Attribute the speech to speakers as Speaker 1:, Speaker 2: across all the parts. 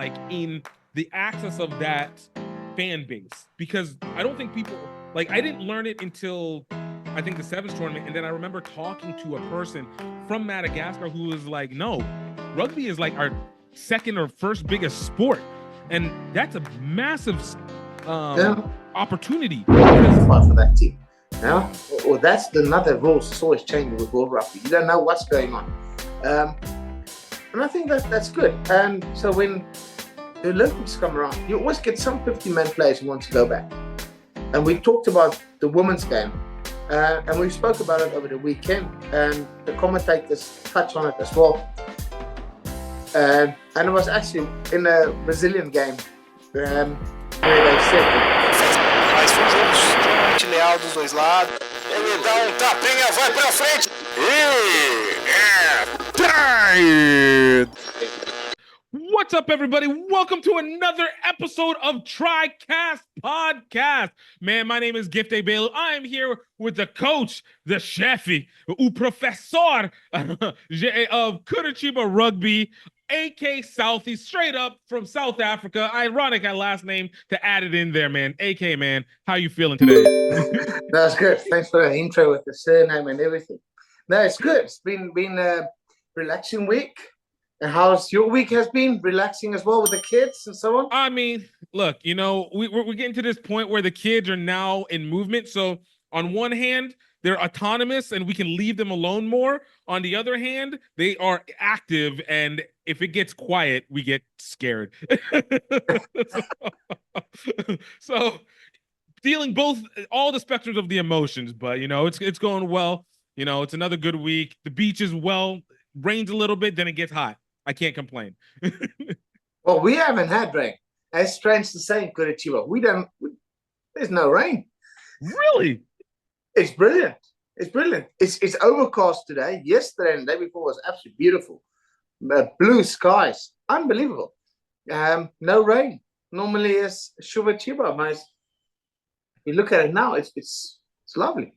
Speaker 1: like in the access of that fan base? Because I don't think people, like, I didn't learn it until I think the sevens tournament, and then I remember talking to a person from Madagascar who was like, no, rugby is like our second or first biggest sport, and that's a massive opportunity.
Speaker 2: For that team. Now, well, that's another rules. It's always changing with world rugby. You don't know what's going on, and I think that's good. And so when the Olympics come around, you always get some 50-man players who want to go back. And we talked about the women's game, and we spoke about it over the weekend, and the commentators touched on it as well. And it was actually in a Brazilian game where they said
Speaker 3: mas foi um jogo extremamente leal dos dois lados. Ele dá tapinha, vai pra frente.
Speaker 1: What's up, everybody? Welcome to another episode of Trycast podcast. Man, my name is Gift Egbelu. I am here with the coach, the chefe, o professor of Curitiba Rugby, AK Southey, straight up from South Africa. Ironic last name to add it in there, man. AK, man, how you feeling today?
Speaker 2: That's good. Thanks for the intro with the surname and everything. No, it's good. It's been a relaxing week. And how's your week has been? Relaxing as well with the kids and so on?
Speaker 1: I mean, look, you know, we're getting to this point where the kids are now in movement. So on one hand, they're autonomous and we can leave them alone more. On the other hand, they are active, and if it gets quiet, we get scared. So feeling all the spectrums of the emotions, but you know, it's going well. You know, it's another good week. The beach is rains a little bit, then it gets hot. I can't complain.
Speaker 2: Well, we haven't had rain. It's strange to say in Curitiba. There's no rain.
Speaker 1: Really?
Speaker 2: It's brilliant. It's brilliant. It's overcast today. Yesterday and the day before was absolutely beautiful. Blue skies. Unbelievable. No rain. Normally it's chuva, but if you look at it now, it's lovely.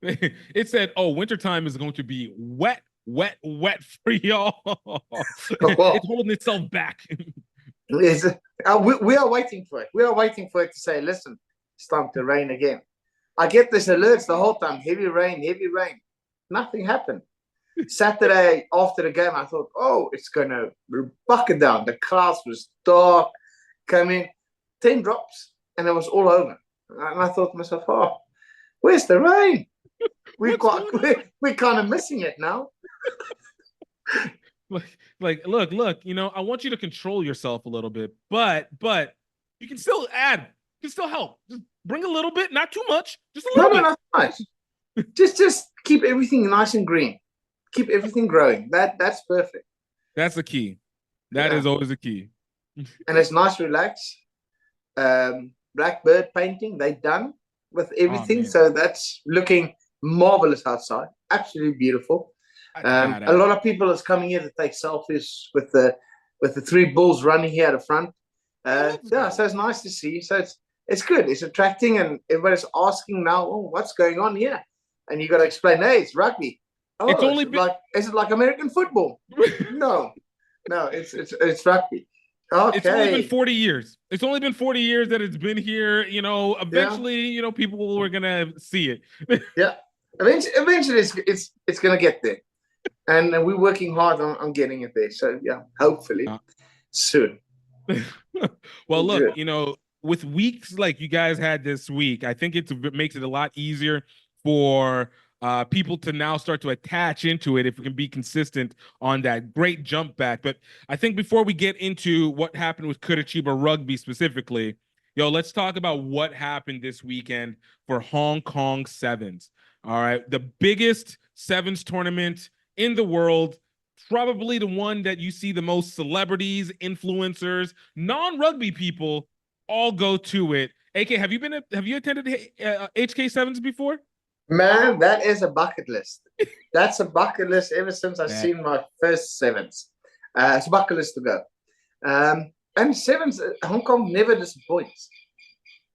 Speaker 1: It said, wintertime is going to be wet for y'all. It's holding itself back.
Speaker 2: We are waiting for it. We are waiting for it to say, listen, it's time to rain again. I get this alerts the whole time, heavy rain. Nothing happened. Saturday after the game, I thought, it's going to bucket down. The clouds was dark, coming, 10 drops, and it was all over. And I thought to myself, where's the rain? We're kind of missing it now.
Speaker 1: Like, look, you know, I want you to control yourself a little bit, but you can still add, you can still help. Just bring a little bit, not too much, just a little bit.
Speaker 2: No, not much. just keep everything nice and green. Keep everything growing. That's perfect.
Speaker 1: That's the key. That is always the key.
Speaker 2: And it's nice, relax. Blackbird painting, they done with everything, so that's looking marvelous outside. Absolutely beautiful. A lot of people is coming here to take selfies with the three bulls running here at the front. So it's nice to see. So it's good. It's attracting, and everybody's asking now, what's going on here? And you got to explain, hey, it's rugby.
Speaker 1: It's only
Speaker 2: is it like American football? No, it's rugby. Okay.
Speaker 1: It's only been 40 years. It's only been 40 years that it's been here. You know, eventually, you know, people were gonna see it.
Speaker 2: Yeah, eventually, it's gonna get there, and we're working hard on getting it there. So yeah, hopefully soon.
Speaker 1: Well, look, you know, with weeks like you guys had this week, I think it makes it a lot easier for people to now start to attach into it if we can be consistent on that great jump back. But I think before we get into what happened with Curitiba Rugby specifically, let's talk about what happened this weekend for Hong Kong Sevens. All right, the biggest Sevens tournament in the world, probably the one that you see the most celebrities, influencers, non-rugby people all go to it. AK, have you attended HK Sevens before?
Speaker 2: Man, that is a bucket list. That's a bucket list ever since I've seen my first sevens. It's a bucket list to go. And sevens, Hong Kong never disappoints.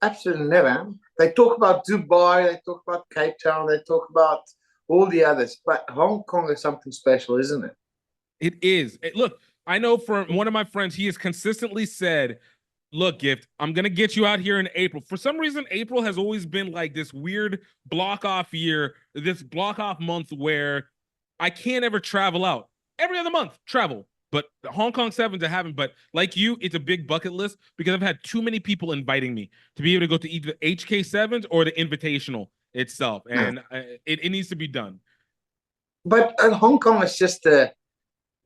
Speaker 2: Absolutely never. They talk about Dubai, they talk about Cape Town, they talk about all the others. But Hong Kong is something special, isn't it?
Speaker 1: It is. Look, I know from one of my friends, he has consistently said, look, Gift, I'm going to get you out here in April. For some reason, April has always been like this weird block off month where I can't ever travel out. Every other month, travel. But the Hong Kong Sevens I haven't. But like you, it's a big bucket list because I've had too many people inviting me to be able to go to either HK Sevens or the Invitational itself. And it needs to be done.
Speaker 2: But Hong Kong is just the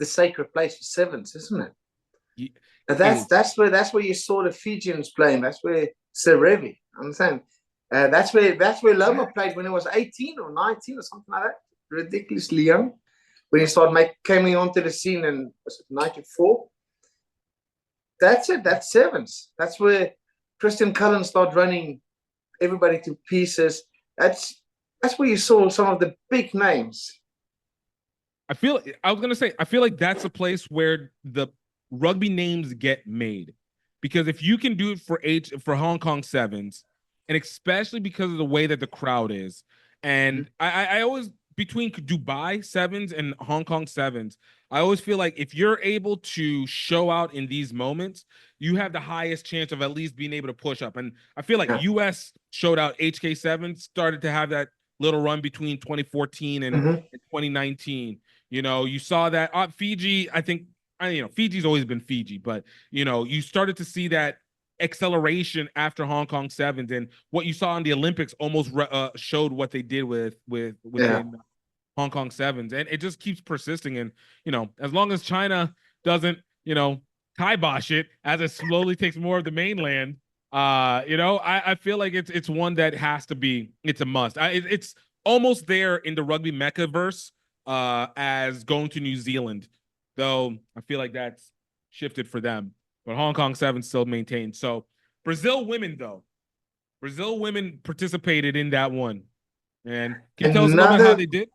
Speaker 2: sacred place for sevens, isn't it? Yeah. That's where you saw the Fijians playing. That's where Serevi. I'm saying that's where Loma played when he was 18 or 19 or something like that. Ridiculously young. When he started coming onto the scene in, was it 94? That's it. That's sevens. That's where Christian Cullen started running everybody to pieces. That's where you saw some of the big names.
Speaker 1: I feel like that's a place where the rugby names get made, because if you can do it for Hong Kong Sevens, and especially because of the way that the crowd is, and I always, between Dubai Sevens and Hong Kong Sevens, I always feel like if you're able to show out in these moments, you have the highest chance of at least being able to push up. And I feel like US showed out. HK Sevens started to have that little run between 2014 and 2019. You know, you saw that Fiji, I think, Fiji's always been Fiji, but, you started to see that acceleration after Hong Kong Sevens, and what you saw in the Olympics almost showed what they did within Hong Kong Sevens, and it just keeps persisting. And, as long as China doesn't, kibosh it as it slowly takes more of the mainland, I feel like it's one that has to be, it's a must. It's almost there in the rugby Mecca-verse as going to New Zealand, though I feel like that's shifted for them. But Hong Kong Sevens still maintained. So Brazil women participated in that one. And can you tell us a little bit how they did?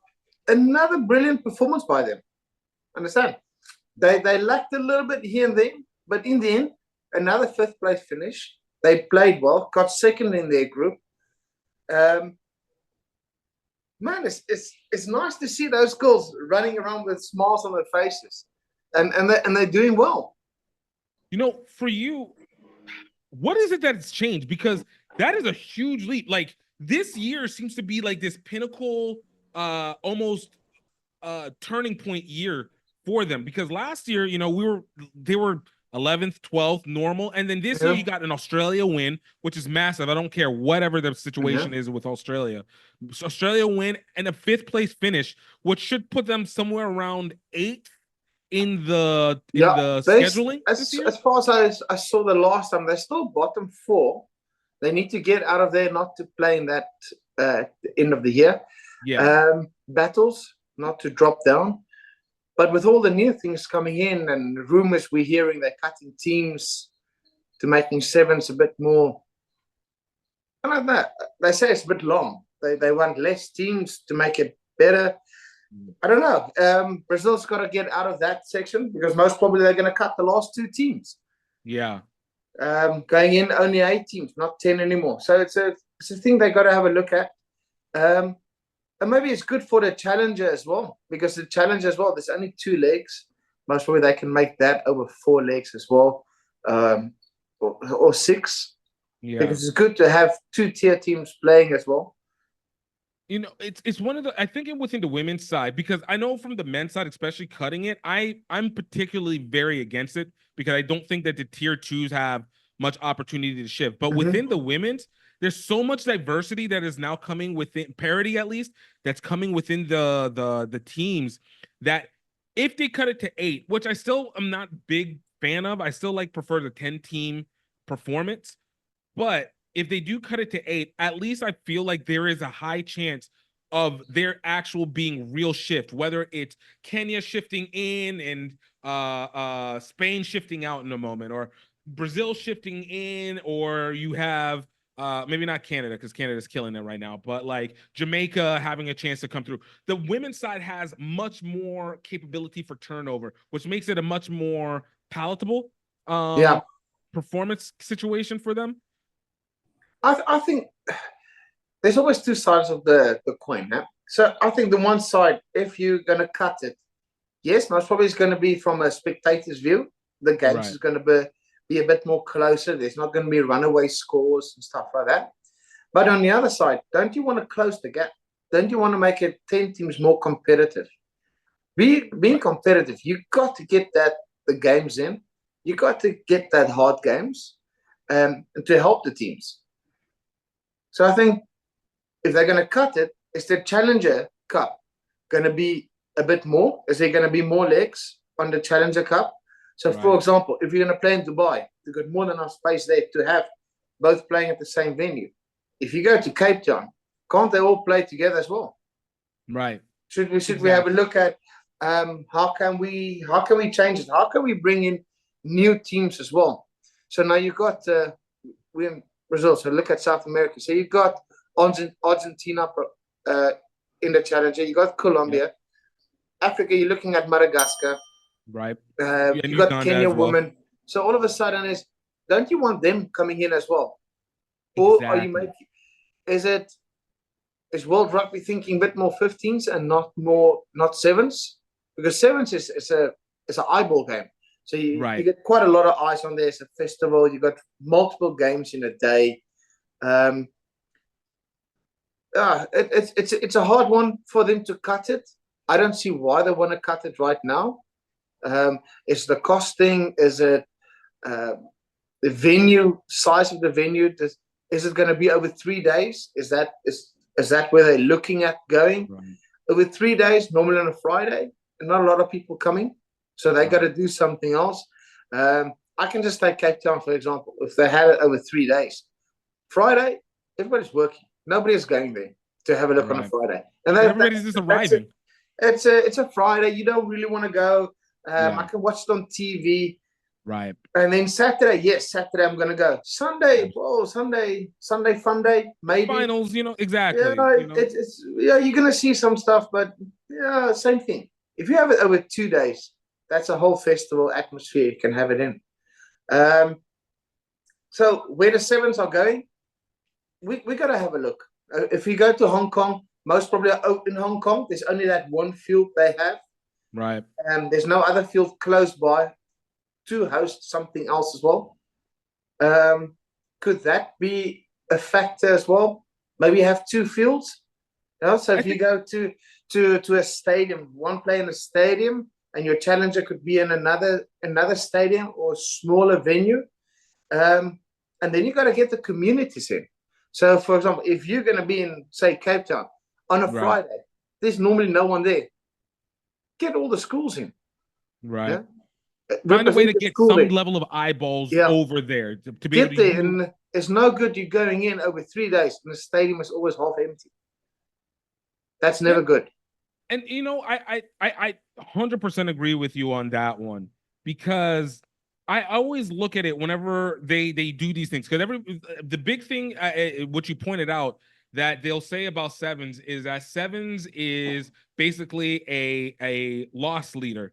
Speaker 2: Another brilliant performance by them. Understand? They lacked a little bit here and there, but in the end, another 5th place finish. They played well, got second in their group. Man, it's nice to see those girls running around with smiles on their faces, and they're doing well.
Speaker 1: For you, what is it that's changed? Because that is a huge leap. Like, this year seems to be like this pinnacle, almost turning point year for them. Because last year, they were 11th, 12th, normal. And then this year you got an Australia win, which is massive. I don't care whatever the situation is with Australia. So Australia win and a 5th place finish, which should put them somewhere around 8th in the scheduling.
Speaker 2: As far as I saw the last time, they're still bottom 4. They need to get out of there, not to play in that end of the year. Battles, not to drop down. But with all the new things coming in and rumors we're hearing, they're cutting teams to making sevens a bit more. I don't know. They say it's a bit long. They want less teams to make it better. I don't know. Brazil's got to get out of that section because most probably they're going to cut the last 2 teams.
Speaker 1: Yeah.
Speaker 2: Going in only 8 teams, not 10 anymore. So it's a thing they got to have a look at. And maybe it's good for the challenger as well, because the challenger as well, there's only 2 legs. Most probably they can make that over 4 legs as well, or 6. Yeah. Because it's good to have 2-tier teams playing as well.
Speaker 1: It's one of the, I think within the women's side, because I know from the men's side, especially cutting it, I'm particularly very against it because I don't think that the tier 2s have much opportunity to shift. But within the women's, there's so much diversity that is now coming within parity, at least, that's coming within the teams, that if they cut it to 8, which I still am not big fan of, I still prefer the 10-team performance. But if they do cut it to 8, at least I feel like there is a high chance of their actual being real shift, whether it's Kenya shifting in and Spain shifting out in a moment, or Brazil shifting in, or you have maybe not Canada, because Canada's killing it right now, but Jamaica having a chance to come through. The women's side has much more capability for turnover, which makes it a much more palatable performance situation for them.
Speaker 2: I think there's always 2 sides of the coin. So I think the one side, if you're going to cut it, yes, most probably it's going to be from a spectator's view. The games is going to be a bit more closer. There's not going to be runaway scores and stuff like that. But on the other side, don't you want to close the gap? Don't you want to make it 10 teams more competitive? Being competitive, you got to get the games in. You got to get that hard games to help the teams. So I think if they're going to cut it, is the Challenger Cup going to be a bit more? Is there going to be more legs on the Challenger Cup? So, for example, if you're going to play in Dubai, you've got more than enough space there to have both playing at the same venue. If you go to Cape Town, can't they all play together as well?
Speaker 1: Right.
Speaker 2: Should we have a look at how can we change it? How can we bring in new teams as well? So now you've got we're in Brazil, so look at South America. So you've got Argentina in the Challenger, you got Colombia, Africa, you're looking at Madagascar.
Speaker 1: Right.
Speaker 2: You got Kenya women. So all of a sudden don't you want them coming in as well? Or are you is World Rugby thinking a bit more 15s and not 7s? Because 7s is an eyeball game. So you get quite a lot of eyes on there. It's a festival. You got multiple games in a day. It's a hard one for them to cut it. I don't see why they want to cut it right now. Is the costing? Is it the venue, size of the venue? Is it going to be over 3 days? Is that where they're looking at going? Over 3 days, normally on a Friday, and not a lot of people coming. So they got to do something else. I can just take Cape Town, for example. If they had it over 3 days, Friday, everybody's working. Nobody's going there to have a look on a Friday. And
Speaker 1: everybody's just arriving.
Speaker 2: It's a Friday. You don't really want to go. I can watch it on TV.
Speaker 1: Right.
Speaker 2: And then Saturday, Saturday I'm going to go. Sunday, Sunday fun day, maybe.
Speaker 1: Finals, exactly.
Speaker 2: You're going to see some stuff, but same thing. If you have it over 2 days, that's a whole festival atmosphere you can have it in. So where the 7s are going, we got to have a look. If you go to Hong Kong, most probably in Hong Kong, there's only that one field they have.
Speaker 1: Right.
Speaker 2: There's no other field close by to host something else as well. Could that be a factor as well? Maybe have 2 fields. So if you go to a stadium, one play in a stadium, and your challenger could be in another stadium or smaller venue, and then you got to get the communities in. So, for example, if you're going to be in, say, Cape Town on a Friday, there's normally no one there. Get all the schools in.
Speaker 1: Right. Find a way to get some level of eyeballs over there to be
Speaker 2: get
Speaker 1: able to
Speaker 2: there. And it's no good you going in over 3 days and the stadium is always half empty. That's never good.
Speaker 1: And I 100% agree with you on that one, because I always look at it whenever they do these things, because the big thing what you pointed out that they'll say about 7s is that 7s is basically a loss leader.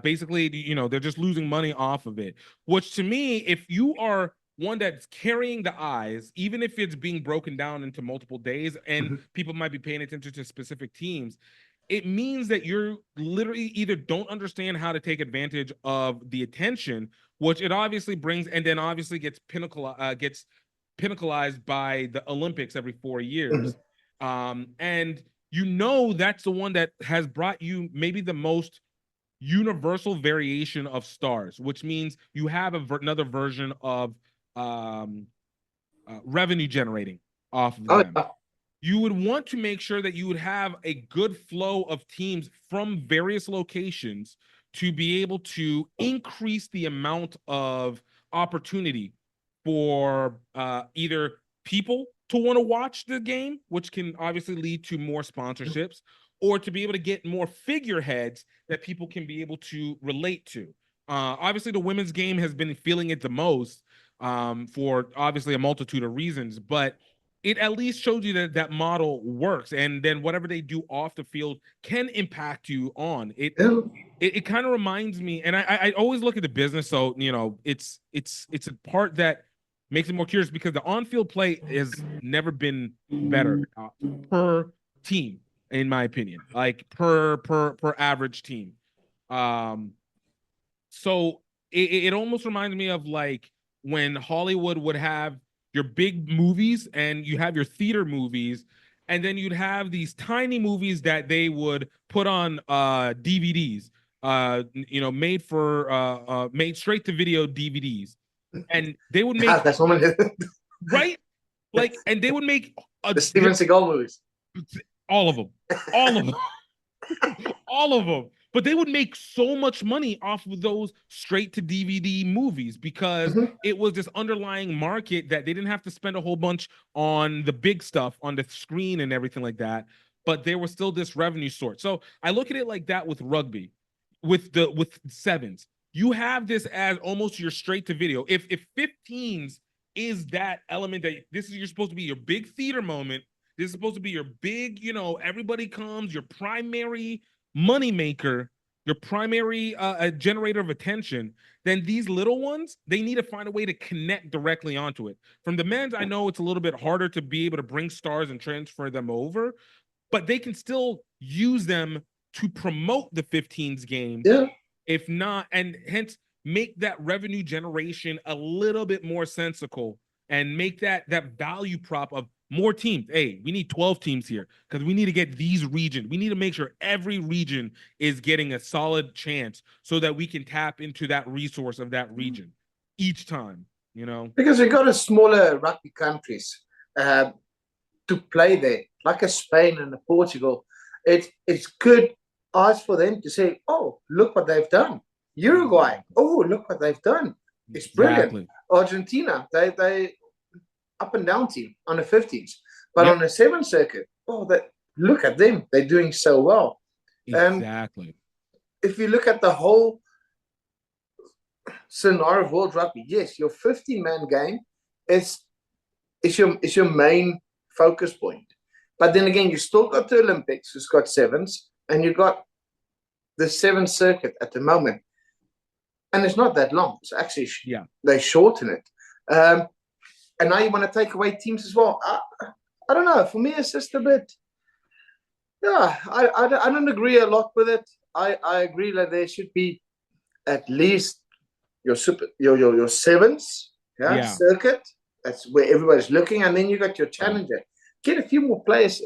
Speaker 1: Basically, they're just losing money off of it, which to me, if you are one that's carrying the eyes, even if it's being broken down into multiple days and people might be paying attention to specific teams, it means that you're literally either don't understand how to take advantage of the attention, which it obviously brings, and then obviously gets pinnacleized by the Olympics every 4 years. And that's the one that has brought you maybe the most universal variation of stars, which means you have another version of revenue generating off of them. You would want to make sure that you would have a good flow of teams from various locations to be able to increase the amount of opportunity for either people to want to watch the game, which can obviously lead to more sponsorships, or to be able to get more figureheads that people can be able to relate to. Obviously, the women's game has been feeling it the most for obviously a multitude of reasons, but it at least shows you that model works, and then whatever they do off the field can impact you on it. It kind of reminds me, and I always look at the business, so it's a part that makes it more curious, because the on-field play has never been better per team, in my opinion, like per average team. So it almost reminds me of like when Hollywood would have your big movies and you have your theater movies, and then you'd have these tiny movies that they would put on DVDs, made for made straight to video DVDs, and they would make
Speaker 2: That's one of
Speaker 1: right, like, and they would make
Speaker 2: the Steven Seagal movies.
Speaker 1: All of them, all of them, all of them. But they would make so much money off of those straight to DVD movies because it was this underlying market that they didn't have to spend a whole bunch on the big stuff on the screen and everything like that. But there was still this revenue source. So I look at it like that with rugby, with sevens. You have this as almost your straight to video. If 15s is that element that you're supposed to be your big theater moment. This is supposed to be your big, everybody comes, your primary moneymaker, your primary generator of attention, then these little ones, they need to find a way to connect directly onto it. From the men's, I know it's a little bit harder to be able to bring stars and transfer them over, but they can still use them to promote the 15s game.
Speaker 2: Yeah.
Speaker 1: If not, and hence make that revenue generation a little bit more sensical and make that value prop of more teams. Hey, we need 12 teams here because we need to get these regions. We need to make sure every region is getting a solid chance so that we can tap into that resource of that region each time,
Speaker 2: Because we got a smaller rugby countries to play there, like a Spain and a Portugal. It's good odds for them to say, oh, look what they've done. Uruguay, oh, look what they've done. It's brilliant. Exactly. Argentina, they up and down team on the 15s, but on the 7th circuit, look at them, they're doing so well.
Speaker 1: Exactly.
Speaker 2: If you look at the whole scenario of world rugby, yes, your 15-man game is your main focus point, but then again, you still got the Olympics, who's got 7s, and you got the 7th circuit at the moment, and it's not that long. It's actually they shorten it. And now you want to take away teams as well. I don't know. For me, it's just a bit. Yeah, I don't agree a lot with it. I agree that there should be at least your 7s circuit. That's where everybody's looking, and then you got your challenger. Get a few more players,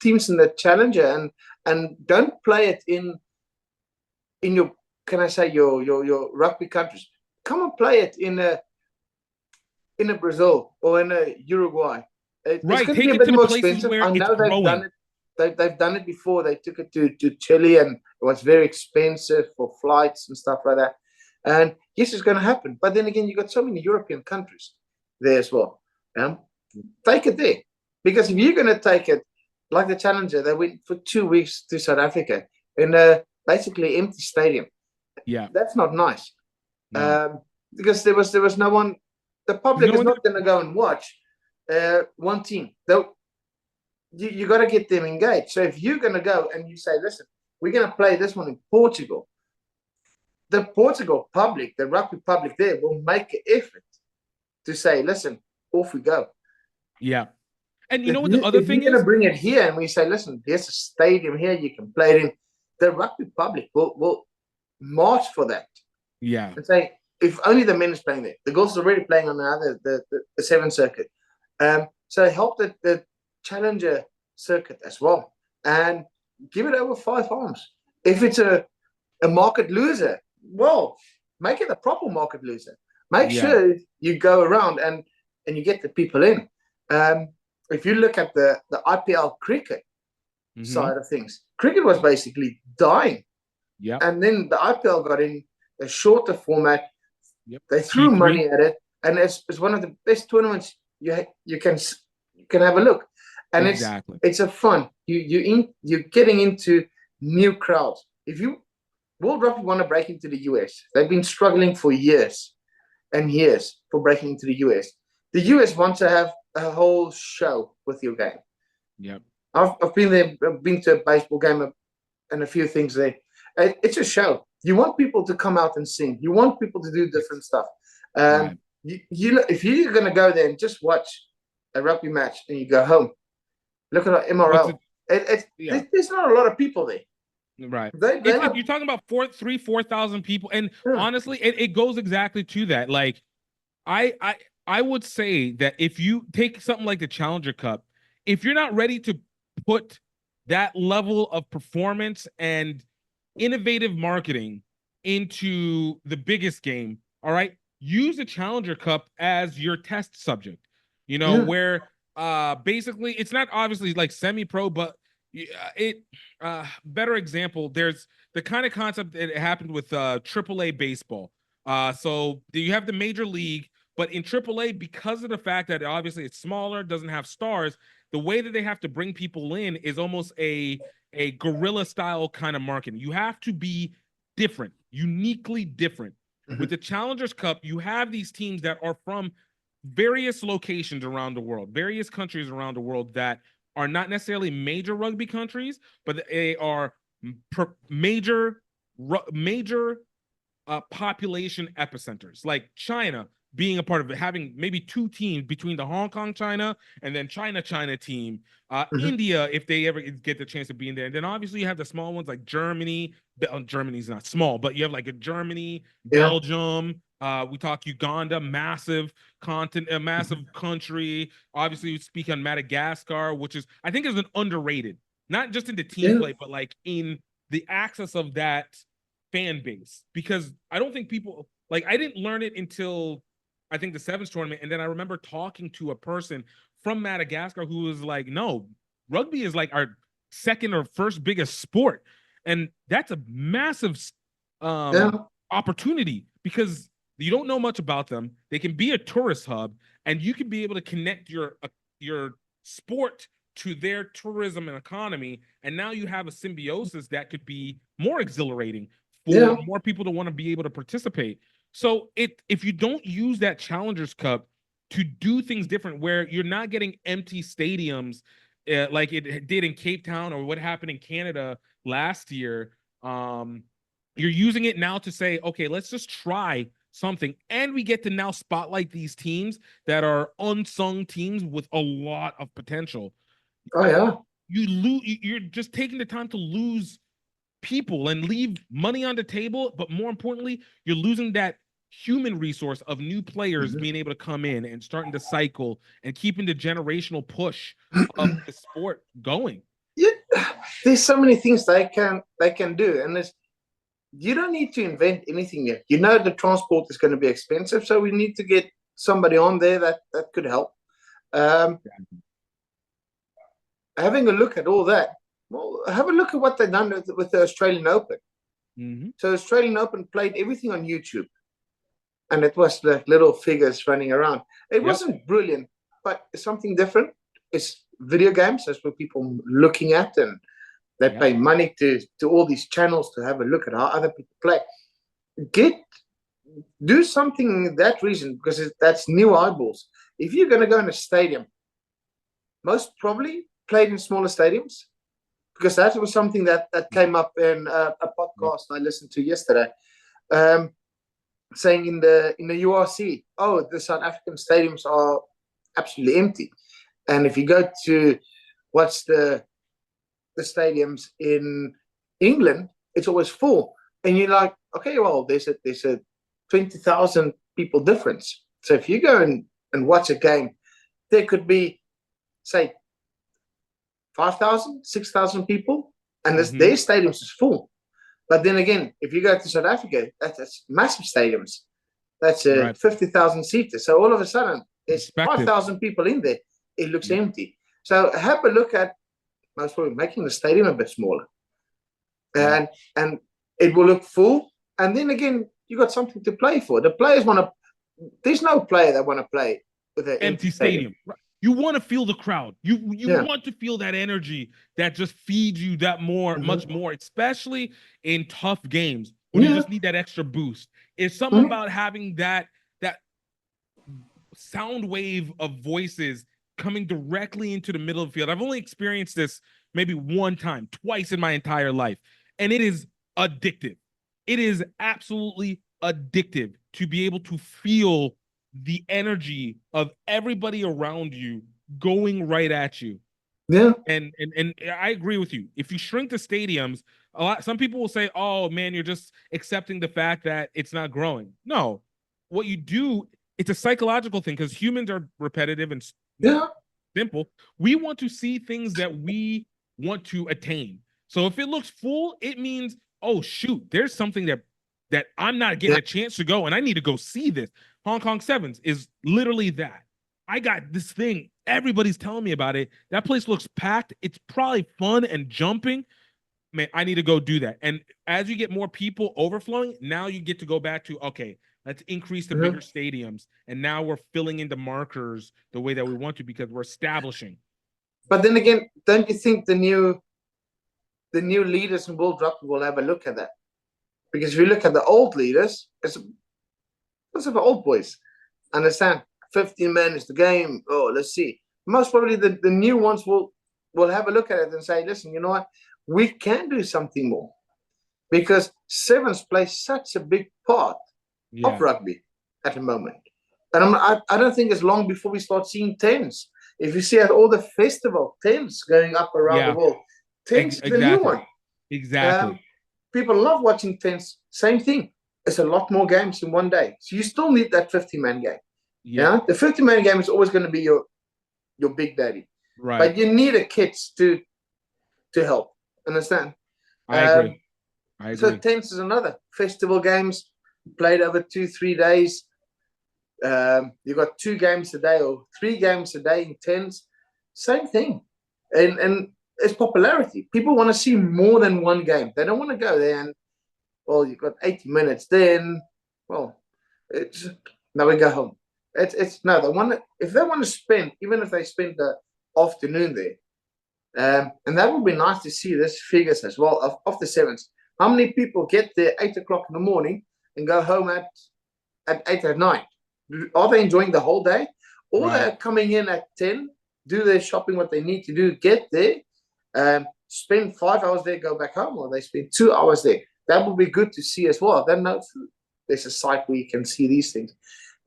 Speaker 2: teams in the challenger, and don't play it in your. Can I say your rugby countries? Come and play it in a Brazil or in a Uruguay. It's going to be a bit more expensive. I know they've done it. They've done it before. They took it to Chile, and it was very expensive for flights and stuff like that. And yes, it's going to happen. But then again, you got so many European countries there as well. Take it there, because if you're going to take it like the Challenger, they went for 2 weeks to South Africa in a basically empty stadium.
Speaker 1: Yeah,
Speaker 2: that's not nice. No. Because there was no one. The public is not going to go and watch one team. Though you got to get them engaged. So if you're going to go and you say, listen, we're going to play this one in Portugal, the Portugal public, the rugby public there will make an effort to say, listen, off we go.
Speaker 1: Yeah. And you know what the other thing is?
Speaker 2: You're going to bring it here and we say, listen, there's a stadium here, you can play it in. The rugby public will march for that.
Speaker 1: Yeah.
Speaker 2: And say, if only the men is playing there. The girls are already playing on the 7th circuit. So help the challenger circuit as well. And give it over 5 arms. If it's a market loser, well, make it a proper market loser. Make sure you go around and you get the people in. If you look at the IPL cricket side of things, cricket was basically dying.
Speaker 1: Yeah.
Speaker 2: And then the IPL got in a shorter format. Yep. They threw money at it, and it's one of the best tournaments you can have a look. And it's a fun. You're getting into new crowds. If you World Rugby want to break into the US, they've been struggling for years and years for breaking into the US. The US wants to have a whole show with your game.
Speaker 1: Yeah,
Speaker 2: I've been there. I've been to a baseball game and a few things there. It's a show. You want people to come out and sing. You want people to do different stuff. Right. If you're going to go there and just watch a rugby match and you go home, look at our MRL. There's not a lot of people there.
Speaker 1: Right.
Speaker 2: They have,
Speaker 1: You're talking about 4,000 people, and
Speaker 2: yeah.
Speaker 1: honestly, it goes exactly to that. Like, I I would say that if you take something like the Challenger Cup, if you're not ready to put that level of performance and innovative marketing into the biggest game, all right, use the Challenger Cup as your test subject. You know,
Speaker 2: Yeah.
Speaker 1: where basically it's not obviously like semi-pro, but it better example, there's the kind of concept that happened with AAA baseball. So you have the major league, but in AAA, because of the fact that obviously it's smaller, doesn't have stars, the way that they have to bring people in is almost a guerrilla style kind of marketing. You have to be different, uniquely different.
Speaker 2: Mhm.
Speaker 1: With the Challengers Cup, you have these teams that are from various locations around the world, various countries around the world that are not necessarily major rugby countries, but they are major population epicenters, like China being a part of it, having maybe two teams between the Hong Kong China and then China team, India, if they ever get the chance to be in there. And then obviously you have the small ones like Germany. Germany's not small, but you have like a Germany, Belgium. We talk Uganda, massive continent, massive country. Obviously, we speak on Madagascar, which is, I think, is an underrated, not just in the team play, but like in the access of that fan base. Because I don't think people, like, I didn't learn it until I think the Sevens tournament, and then I remember talking to a person from Madagascar who was like, "No, rugby is like our second or first biggest sport," and that's a massive opportunity because you don't know much about them. They can be a tourist hub, and you can be able to connect your sport to their tourism and economy, and now you have a symbiosis that could be more exhilarating for more people to want to be able to participate. So if you don't use that Challengers Cup to do things different, where you're not getting empty stadiums like it did in Cape Town or what happened in Canada last year, you're using it now to say, okay, let's just try something, and we get to now spotlight these teams that are unsung teams with a lot of potential.
Speaker 2: Oh yeah,
Speaker 1: you're just taking the time to lose people and leave money on the table, but more importantly, you're losing that human resource of new players being able to come in and starting to cycle and keeping the generational push of the sport going.
Speaker 2: Yeah, there's so many things they can do, and you don't need to invent anything yet. You know the transport is going to be expensive, so we need to get somebody on there that could help. Having a look at all that, well, have a look at what they've done with the Australian Open. So Australian Open played everything on YouTube, and it was the little figures running around. It wasn't brilliant, but it's something different. It's video games. That's what people looking at, and they pay money to all these channels to have a look at how other people play. Do something that reason, because that's new eyeballs. If you're going to go in a stadium, most probably played in smaller stadiums, because that was something that came up in a podcast I listened to yesterday, saying in the URC, the South African stadiums are absolutely empty, and if you go to what's the stadiums in England, it's always full, and you're like, okay, well, there's a 20,000 people difference. So if you go and watch a game, there could be, say, 5,000, 6,000 people, and their stadiums is full. But then again, if you go to South Africa, that's massive stadiums. That's 50,000 seaters. So all of a sudden, there's 5,000 people in there. It looks empty. So have a look at most probably making the stadium a bit smaller, and it will look full. And then again, you got something to play for. The players want to. There's no player that want to play with an empty stadium.
Speaker 1: Right. You want to feel the crowd. You want to feel that energy that just feeds you that much more, especially in tough games when you just need that extra boost. It's something about having that sound wave of voices coming directly into the middle of the field. I've only experienced this maybe twice in my entire life, and it is addictive. It is absolutely addictive to be able to feel the energy of everybody around you going right at you. And I agree with you. If you shrink the stadiums, Some people will say, oh man, you're just accepting the fact that it's not growing. No, what you do, it's a psychological thing because humans are repetitive and simple. We want to see things that we want to attain. So if it looks full, it means, oh shoot, there's something that I'm not getting a chance to go, and I need to go see this. Hong Kong Sevens is literally that. I got this thing. Everybody's telling me about it. That place looks packed. It's probably fun and jumping. Man, I need to go do that. And as you get more people overflowing, now you get to go back to, okay, let's increase the bigger stadiums. And now we're filling in the markers the way that we want to because we're establishing.
Speaker 2: But then again, don't you think the new leaders in World Rugby will have a look at that? Because if you look at the old leaders, it's for old boys. Understand? 15 men is the game. Oh, let's see. Most probably the new ones will have a look at it and say, listen, you know what? We can do something more. Because sevens play such a big part of rugby at the moment. And I don't think it's long before we start seeing tens. If you see at all the festival tens going up around the world, tens is the new one.
Speaker 1: Exactly.
Speaker 2: People love watching tens. Same thing. It's a lot more games in one day. So you still need that 50-man game. Yeah. The 50-man game is always going to be your big daddy.
Speaker 1: Right.
Speaker 2: But you need a kids to help. Understand?
Speaker 1: I agree.
Speaker 2: So tens is another. Festival games played over 2-3 days. You got 2 games a day or 3 games a day in tens. Same thing. And it's popularity. People want to see more than one game. They don't want to go there and, well, you've got 80 minutes. Then, well, now we go home. It's no, if they want to spend, even if they spend the afternoon there, and that would be nice to see this figures as well of the sevens. How many people get there 8 o'clock in the morning and go home at 8 at night? Are they enjoying the whole day? Or they're coming in at 10, do their shopping, what they need to do, get there, spend 5 hours there, go back home, or they spend 2 hours there. That would be good to see as well. Then there's a site where you can see these things.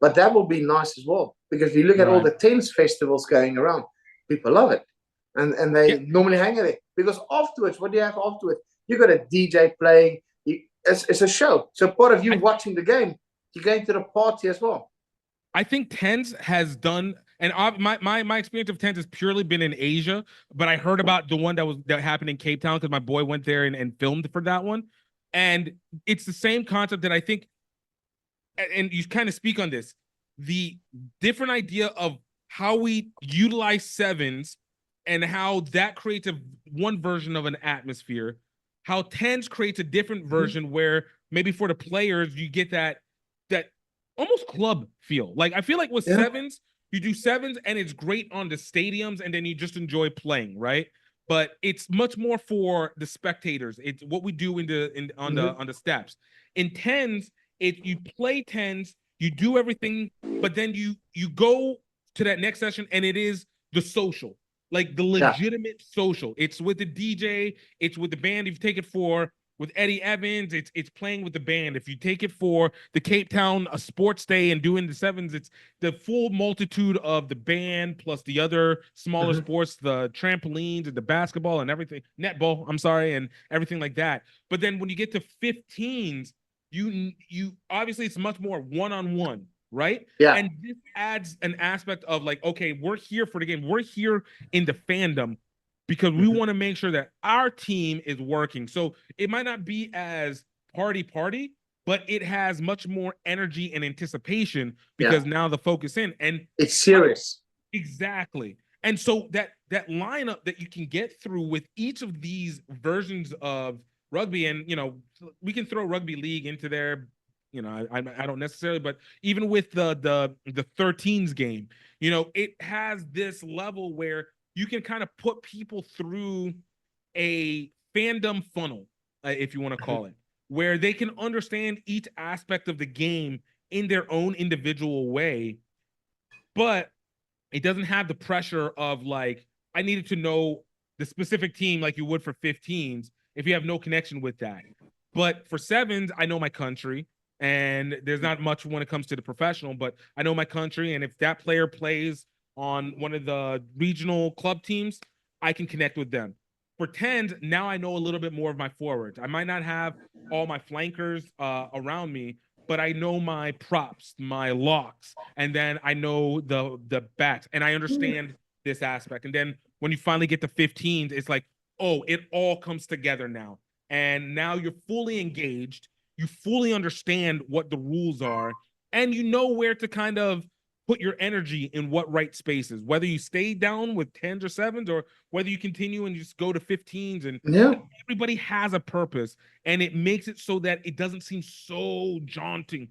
Speaker 2: But that will be nice as well. Because if you look at all the tens festivals going around, people love it. And they normally hang there. Because afterwards, what do you have afterwards? You got a DJ playing. It's a show. So part of you watching the game, you're going to the party as well.
Speaker 1: I think tens has done, and my experience of tens has purely been in Asia, but I heard about the one that happened in Cape Town because my boy went there and filmed for that one. And it's the same concept that I think, and you kind of speak on this, the different idea of how we utilize sevens and how that creates one version of an atmosphere, how tens creates a different version where maybe for the players, you get that almost club feel. Like I feel like with sevens, you do sevens and it's great on the stadiums and then you just enjoy playing, right? But it's much more for the spectators. It's what we do on the steps. In tens, you play tens, you do everything, but then you go to that next session and it is the social, like the legitimate social. It's with the DJ, it's with the band. If you take it with Eddie Evans, it's playing with the band. If you take it for the Cape Town sports day and doing the sevens, it's the full multitude of the band plus the other smaller sports, the trampolines and the basketball and everything, netball, I'm sorry, and everything like that. But then when you get to 15s, you obviously it's much more one-on-one, right? Yeah. And this adds an aspect of like, okay, we're here for the game. We're here in the fandom because we want to make sure that our team is working. So it might not be as party, but it has much more energy and anticipation because now the focus in and
Speaker 2: it's serious.
Speaker 1: Exactly. And so that lineup that you can get through with each of these versions of rugby, and we can throw rugby league into there. I don't necessarily, but even with the 13s game, it has this level where you can kind of put people through a fandom funnel, if you want to call it, where they can understand each aspect of the game in their own individual way, but it doesn't have the pressure of like, I needed to know the specific team like you would for 15s if you have no connection with that. But for sevens, I know my country, and there's not much when it comes to the professional, but I know my country, and if that player plays on one of the regional club teams, I can connect with them. for tens, now I know a little bit more of my forwards. I might not have all my flankers around me, but I know my props, my locks, and then I know the backs, and I understand this aspect. And then when you finally get to 15s, it's like, oh, it all comes together now. And now you're fully engaged. You fully understand what the rules are, and you know where to kind of put your energy in what right spaces, whether you stay down with 10s or 7s, or whether you continue and just go to 15s. And everybody has a purpose, and it makes it so that it doesn't seem so jarring.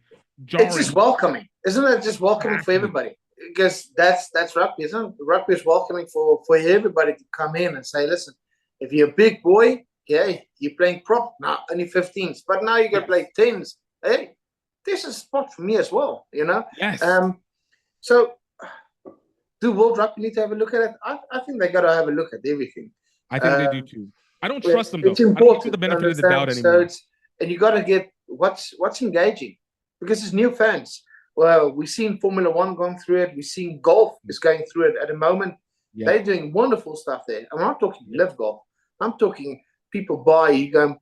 Speaker 2: It's just welcoming, isn't it? Just welcoming for everybody, because that's rugby, isn't it? Rugby is welcoming for everybody to come in and say, listen, if you're a big boy, yeah, you're playing prop now, only 15s, but now you got to play 10s. Hey, this is a spot for me as well, you know.
Speaker 1: Yes.
Speaker 2: So, do World Rugby need to have a look at it? I think they got to have a look at everything.
Speaker 1: I think they do too. I don't trust them though.
Speaker 2: It's important
Speaker 1: I don't the benefit of the doubt anymore.
Speaker 2: And you got to get what's engaging, because it's new fans. Well, we've seen Formula One going through it. We've seen golf is going through it at the moment. Yeah. They're doing wonderful stuff there. I'm not talking live golf. I'm talking people you go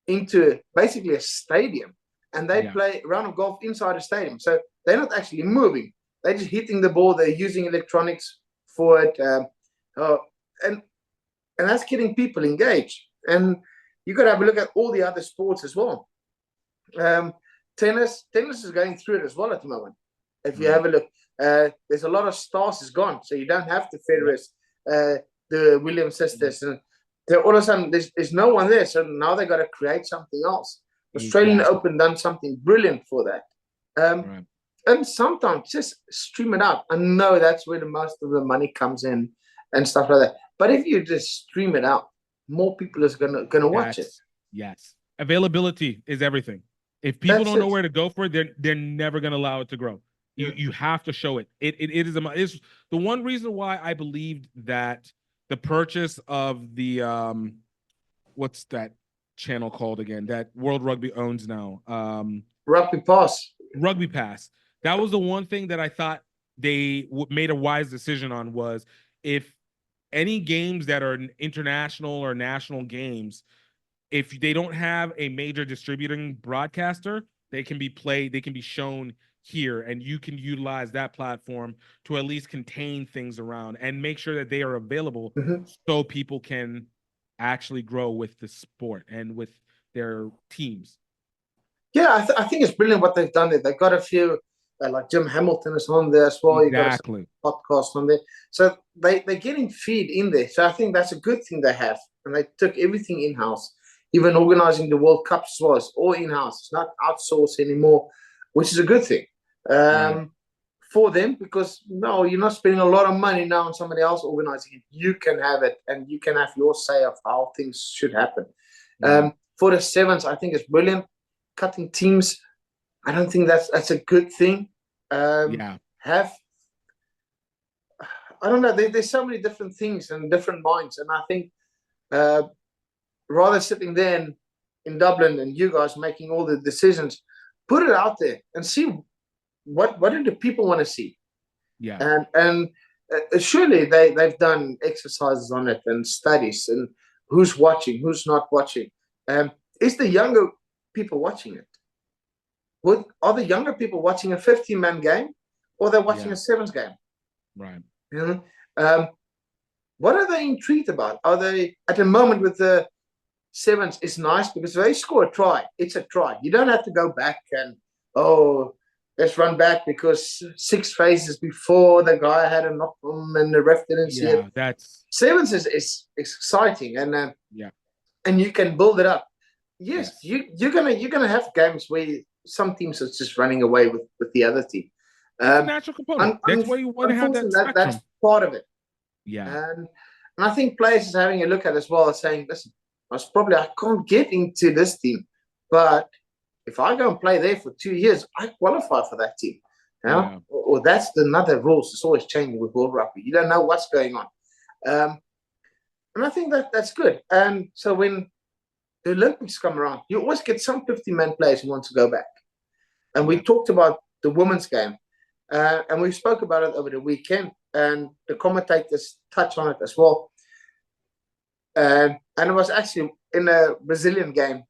Speaker 2: into basically a stadium, and they play a round of golf inside a stadium. So they're not actually moving. They're just hitting the ball. They're using electronics for it. And that's getting people engaged. And you got to have a look at all the other sports as well. Tennis is going through it as well at the moment. If you have a look, there's a lot of stars is gone. So you don't have the Federers, the Williams sisters. And all of a sudden, there's no one there. So now they got to create something else. Australian Open done something brilliant for that. And sometimes just stream it out. I know that's where the most of the money comes in and stuff like that. But if you just stream it out, more people is gonna watch it.
Speaker 1: Yes, availability is everything. If people don't know where to go for it, they're never gonna allow it to grow. You have to show it. It is the one reason why I believed that the purchase of the what's that channel called again that World Rugby owns now?
Speaker 2: Rugby Pass.
Speaker 1: Rugby Pass. That was the one thing that I thought they made a wise decision on, was if any games that are international or national games, if they don't have a major distributing broadcaster, they can be shown here, and you can utilize that platform to at least contain things around and make sure that they are available so people can actually grow with the sport and with their teams.
Speaker 2: Yeah, I think it's brilliant what they've done there. They've got a few, like Jim Hamilton is on there as well.
Speaker 1: Exactly.
Speaker 2: You got a podcast on there. So they're getting feed in there. So I think that's a good thing they have. And they took everything in-house. Even organizing the World Cups was all in-house. It's not outsourced anymore, which is a good thing for them, because no, you're not spending a lot of money now on somebody else organizing it. You can have it, and you can have your say of how things should happen. For the sevens, I think it's brilliant. Cutting teams, I don't think that's a good thing. I don't know. There's so many different things and different minds, and I think rather sitting there in Dublin and you guys making all the decisions, put it out there and see what do the people want to see. Yeah, and surely they've done exercises on it and studies and who's watching, who's not watching. Is the younger people watching it? Are the younger people watching a 15-man game, or they're watching a sevens game?
Speaker 1: Right.
Speaker 2: You know? What are they intrigued about? Are they at the moment with the sevens? It's nice because they score a try. It's a try. You don't have to go back and let's run back because 6 phases before the guy had a knock on and the ref didn't see it.
Speaker 1: That's
Speaker 2: sevens is exciting, and and you can build it up. Yes. You're gonna have games where some teams are just running away with the other team.
Speaker 1: Natural component. That's where you want to have that.
Speaker 2: That's part of it.
Speaker 1: Yeah.
Speaker 2: And I think players is having a look at it as well, saying, listen, I can't get into this team, but if I go and play there for 2 years, I qualify for that team. Or that's another rules. It's always changing with World Rugby. You don't know what's going on. And I think that's good. And so when the Olympics come around, you always get some 50-man players who want to go back. And we talked about the women's game, and we spoke about it over the weekend, and the commentators touch on it as well. And it was actually in a Brazilian game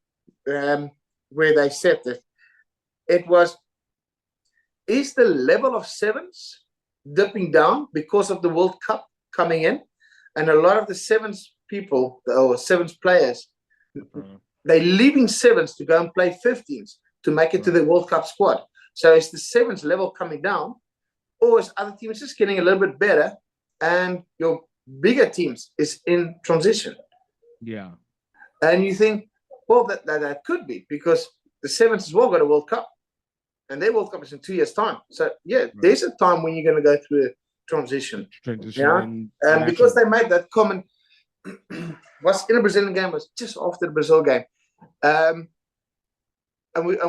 Speaker 2: where they said that it was, is the level of sevens dipping down because of the World Cup coming in? And a lot of the sevens people or sevens players, they're leaving sevens to go and play 15s to make it to the World Cup squad. So is the sevens level coming down, or is other teams just getting a little bit better and your bigger teams is in transition?
Speaker 1: Yeah.
Speaker 2: And you think, well, that could be, because the sevens as well got a World Cup, and their World Cup is in 2 years' time. So yeah, there's a time when you're going to go through a transition. And because they made that comment, was in a Brazilian game, was just after the Brazil game, and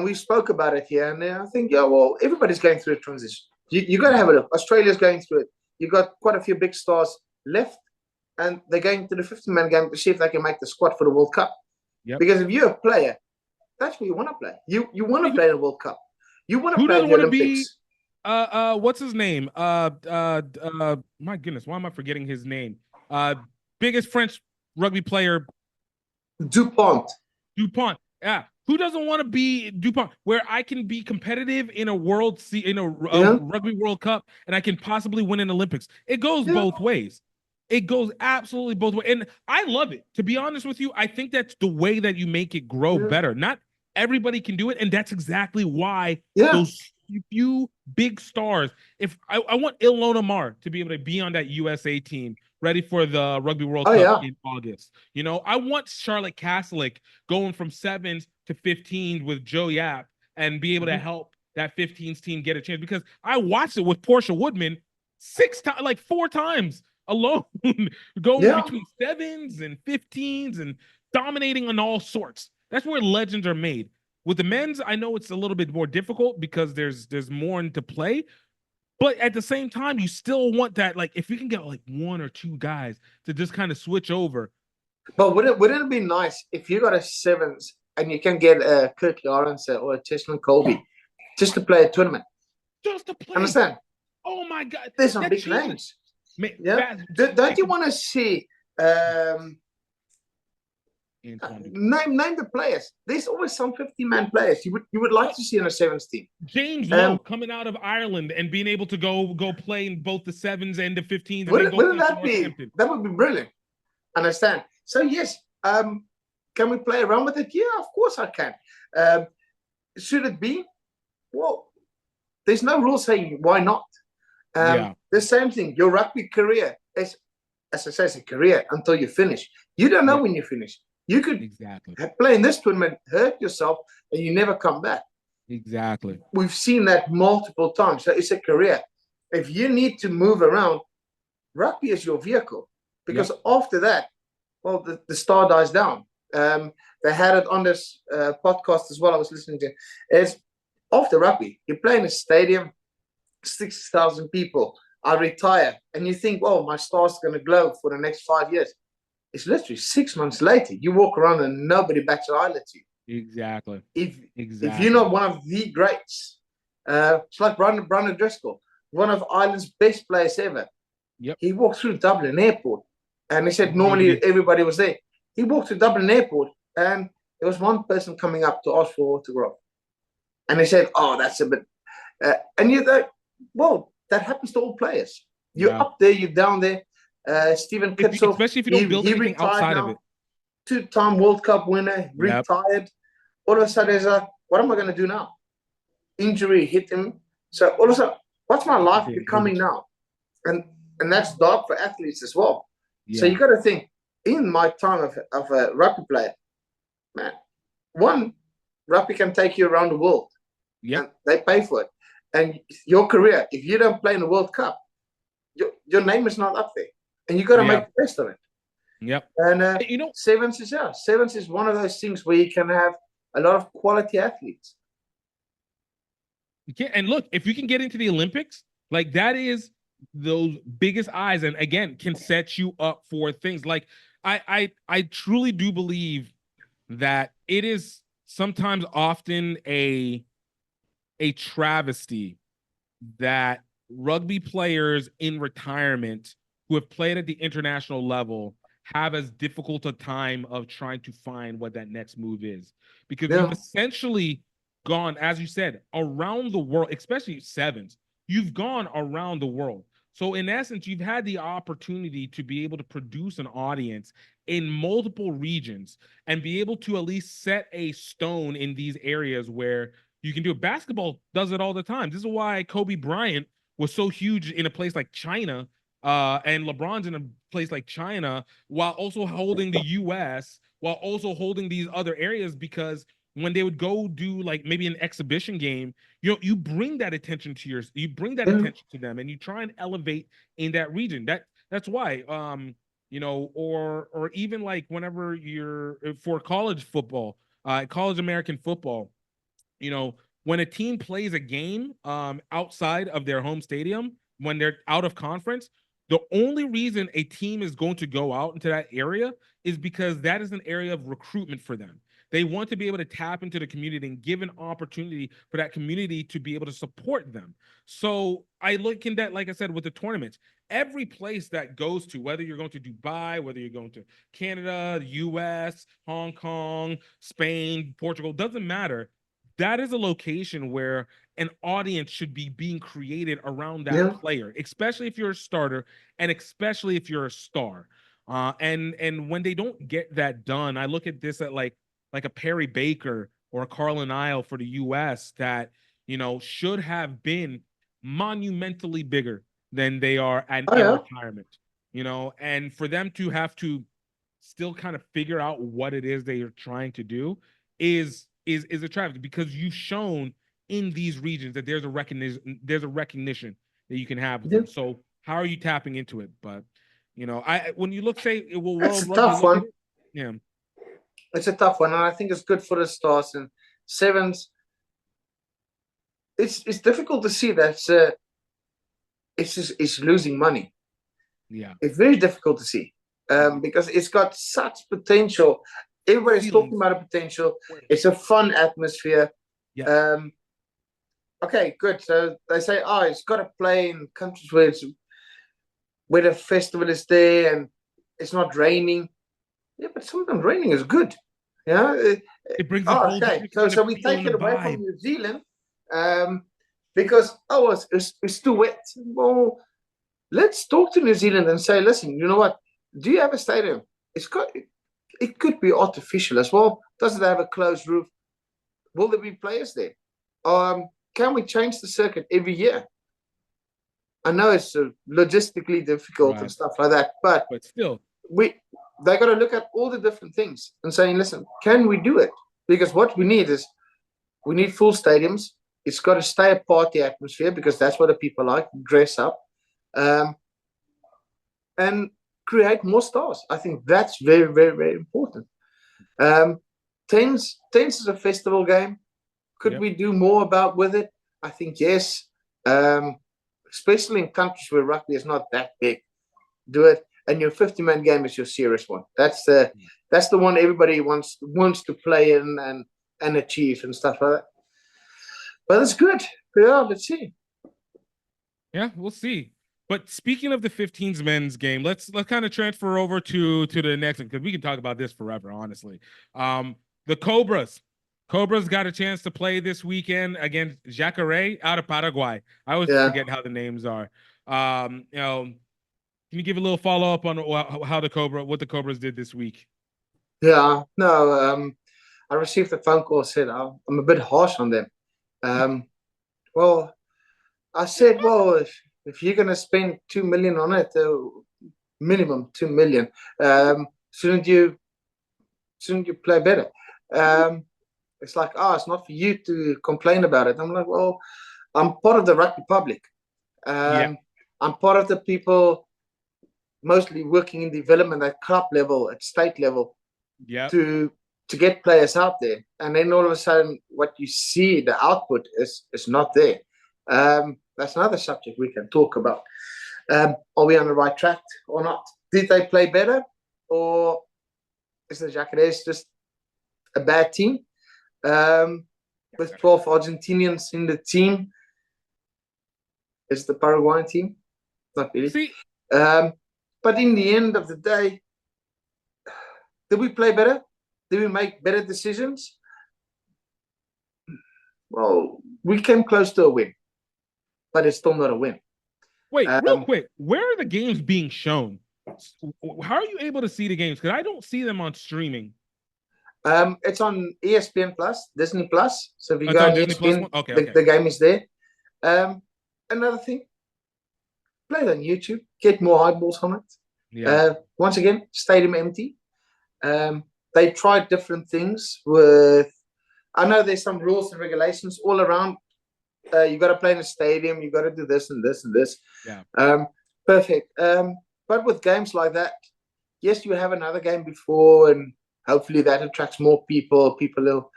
Speaker 2: we spoke about it here. And I think, yeah, well, everybody's going through a transition. You got to have a look. Australia's going through it. You got quite a few big stars left, and they're going to the 15-man game to see if they can make the squad for the World Cup. Because if you're a player, that's what you want to play. You want to play in the World Cup. You want to play in the Olympics.
Speaker 1: What's his name? My goodness, why am I forgetting his name? Biggest French rugby player,
Speaker 2: Dupont.
Speaker 1: Yeah. Who doesn't want to be Dupont, where I can be competitive in a Rugby World Cup, and I can possibly win an Olympics? It goes both ways. It goes absolutely both ways. And I love it. To be honest with you, I think that's the way that you make it grow better. Not everybody can do it. And that's exactly why those few big stars, if I want Ilona Mar to be able to be on that USA team ready for the Rugby World Cup in August. You know, I want Charlotte Caslick going from 7s to 15s with Joe Yap and be able to help that 15s team get a chance, because I watched it with Portia Woodman 4 times alone, going between 7s and 15s and dominating on all sorts. That's where legends are made. With the men's, I know it's a little bit more difficult because there's more into play, but at the same time, you still want that. Like, if you can get like 1 or 2 guys to just kind of switch over.
Speaker 2: But wouldn't it be nice if you got a 7s and you can get a Kirk Lawrence or a Cheslin Colby just to play a tournament?
Speaker 1: Just to play.
Speaker 2: Understand?
Speaker 1: Oh my God.
Speaker 2: There's some big names. Don't you want to see name the players? There's always some 50-man players you would like to see on a 7s team.
Speaker 1: James Lowe coming out of Ireland and being able to go play in both the 7s and the 15s.
Speaker 2: Wouldn't that would be brilliant? Understand? So yes, can we play around with it? Yeah, of course I can. Should it be? Well, there's no rule saying why not. The same thing, your rugby career is, as I say, it's a career until you finish. You don't know when you finish. You could play in this tournament, hurt yourself, and you never come back.
Speaker 1: Exactly.
Speaker 2: We've seen that multiple times. So it's a career. If you need to move around, rugby is your vehicle. Because after that, well, the star dies down. They had it on this podcast as well I was listening to. It's after rugby, you play in a stadium, 6,000 people. I retire, and you think, well, my star's going to glow for the next 5 years. It's literally 6 months later. You walk around and nobody bats an eye at you.
Speaker 1: Exactly.
Speaker 2: If you're not one of the greats, it's like Brian O'Driscoll, one of Ireland's best players ever. He walked through Dublin Airport, and he said normally everybody was there. He walked through Dublin Airport, and there was one person coming up to ask for autograph. And he said, oh, that's a bit... and you're like, well, that happens to all players. You're up there, you're down there. Stephen Kitzel,
Speaker 1: especially if you don't build anything outside of it.
Speaker 2: 2-time World Cup winner, retired. All of a sudden, he's like, what am I going to do now? Injury hit him. So all of a sudden, what's my life becoming now? And that's dark for athletes as well. So you got to think, in my time of a rugby player, man, one, rugby can take you around the world. And they pay for it. And your career, if you don't play in the World Cup, your name is not up there. And you got to make the best of it. And sevens is one of those things where you can have a lot of quality athletes.
Speaker 1: And look, if you can get into the Olympics, like that is those biggest eyes, and again, can set you up for things. Like I truly do believe that it is sometimes often a travesty that rugby players in retirement who have played at the international level have as difficult a time of trying to find what that next move is, because you've essentially gone, as you said, around the world, especially sevens. You've gone around the world. So in essence, you've had the opportunity to be able to produce an audience in multiple regions and be able to at least set a stone in these areas where you can do it. Basketball does it all the time. This is why Kobe Bryant was so huge in a place like China, and LeBron's in a place like China, while also holding the US, while also holding these other areas, because when they would go do like maybe an exhibition game, you bring that attention to attention to them, and you try and elevate in that region. That's why, or even like whenever you're for college football, college American football, when a team plays a game outside of their home stadium, when they're out of conference, the only reason a team is going to go out into that area is because that is an area of recruitment for them. They want to be able to tap into the community and give an opportunity for that community to be able to support them. So I look in that, like I said, with the tournaments, every place that goes to, whether you're going to Dubai, whether you're going to Canada, the US, Hong Kong, Spain, Portugal, doesn't matter. That is a location where an audience should be being created around that player, especially if you're a starter and especially if you're a star. And when they don't get that done, I look at this at like a Perry Baker or a Carlin Isle for the US that, should have been monumentally bigger than they are in retirement, and for them to have to still kind of figure out what it is they are trying to do is a travesty, because you've shown in these regions that there's a recognition that you can have with them. So how are you tapping into it? But when you look, say it will
Speaker 2: it's a tough one. It's a tough one, and I think it's good for the stars and sevens. It's difficult to see that it's losing money.
Speaker 1: Yeah,
Speaker 2: it's very difficult to see because it's got such potential. Everybody's talking about a potential. It's a fun atmosphere.
Speaker 1: Yeah.
Speaker 2: Okay, good. So they say, it's got to play in countries where the festival is there and it's not raining. Yeah, but sometimes raining is good.
Speaker 1: It brings
Speaker 2: okay. So we take it away from New Zealand because it's too wet. Well, let's talk to New Zealand and say, listen, you know what? Do you have a stadium? It could be artificial as well. Does it have a closed roof? Will there be players there? Can we change the circuit every year? I know it's logistically difficult and stuff like that, but
Speaker 1: still,
Speaker 2: they got to look at all the different things and saying, listen, can we do it? Because what we need is full stadiums. It's got to stay a party atmosphere, because that's what the people like, dress up, and create more stars. I think that's very, very, very important. Tens is a festival game. Could we do more with it? I think yes. Especially in countries where rugby is not that big. Do it. And your 50-man game is your serious one. That's the one everybody wants to play in and achieve and stuff like that. But it's good. Yeah, let's see.
Speaker 1: Yeah, we'll see. But speaking of the 15s men's game, let's kind of transfer over to the next one, because we can talk about this forever, honestly. The Cobras got a chance to play this weekend against Jacare out of Paraguay. I always forget how the names are. Can you give a little follow up on what the Cobras did this week?
Speaker 2: Yeah, no, I received a phone call, said I'm a bit harsh on them. Well, I said, well, if you're going to spend 2 million on it, minimum 2 million, shouldn't you play better? It's like, it's not for you to complain about it. I'm like, well, I'm part of the rugby public. I'm part of the people mostly working in development at club level, at state level, to get players out there. And then all of a sudden, what you see, the output is not there. That's another subject we can talk about. Are we on the right track or not? Did they play better, or is the Jacares just a bad team with 12 Argentinians in the team? Is the Paraguayan team? Not really.
Speaker 1: See,
Speaker 2: but in the end of the day, Did we play better? Did we make better decisions? Well, we came close to a win, but it's still not a win.
Speaker 1: Wait, real quick, where are the games being shown? How are you able to see the games? Because I don't see them on streaming.
Speaker 2: It's on ESPN Plus, Disney Plus. So if you go
Speaker 1: on
Speaker 2: on
Speaker 1: Disney
Speaker 2: ESPN,
Speaker 1: Plus, okay.
Speaker 2: The game is there. Another thing, play it on YouTube, get more eyeballs on it.
Speaker 1: Yeah.
Speaker 2: Once again, stadium empty. They tried different things with. I know there's some rules and regulations all around. You got to play in a stadium. You got to do this and this and this.
Speaker 1: Yeah.
Speaker 2: Perfect. But with games like that, yes, you have another game before, and hopefully that attracts more people. People will.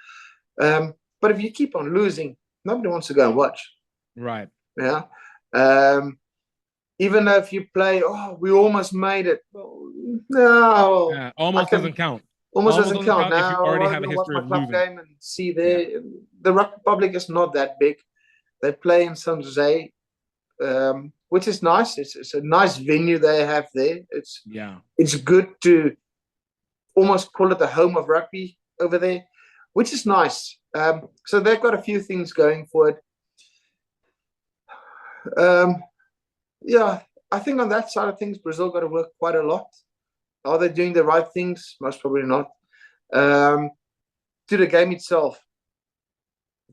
Speaker 2: But if you keep on losing, nobody wants to go and watch.
Speaker 1: Right.
Speaker 2: Yeah. Even if you play, we almost made it. No.
Speaker 1: Yeah, almost doesn't count.
Speaker 2: Almost doesn't count now.
Speaker 1: If you already have a history of losing.
Speaker 2: Game and see there, the Rugby Public is not that big. They play in San Jose, which is nice. It's a nice venue they have there. It's good to almost call it the home of rugby over there, which is nice. So they've got a few things going for it. I think on that side of things, Brazil got to work quite a lot. Are they doing the right things? Most probably not. To the game itself,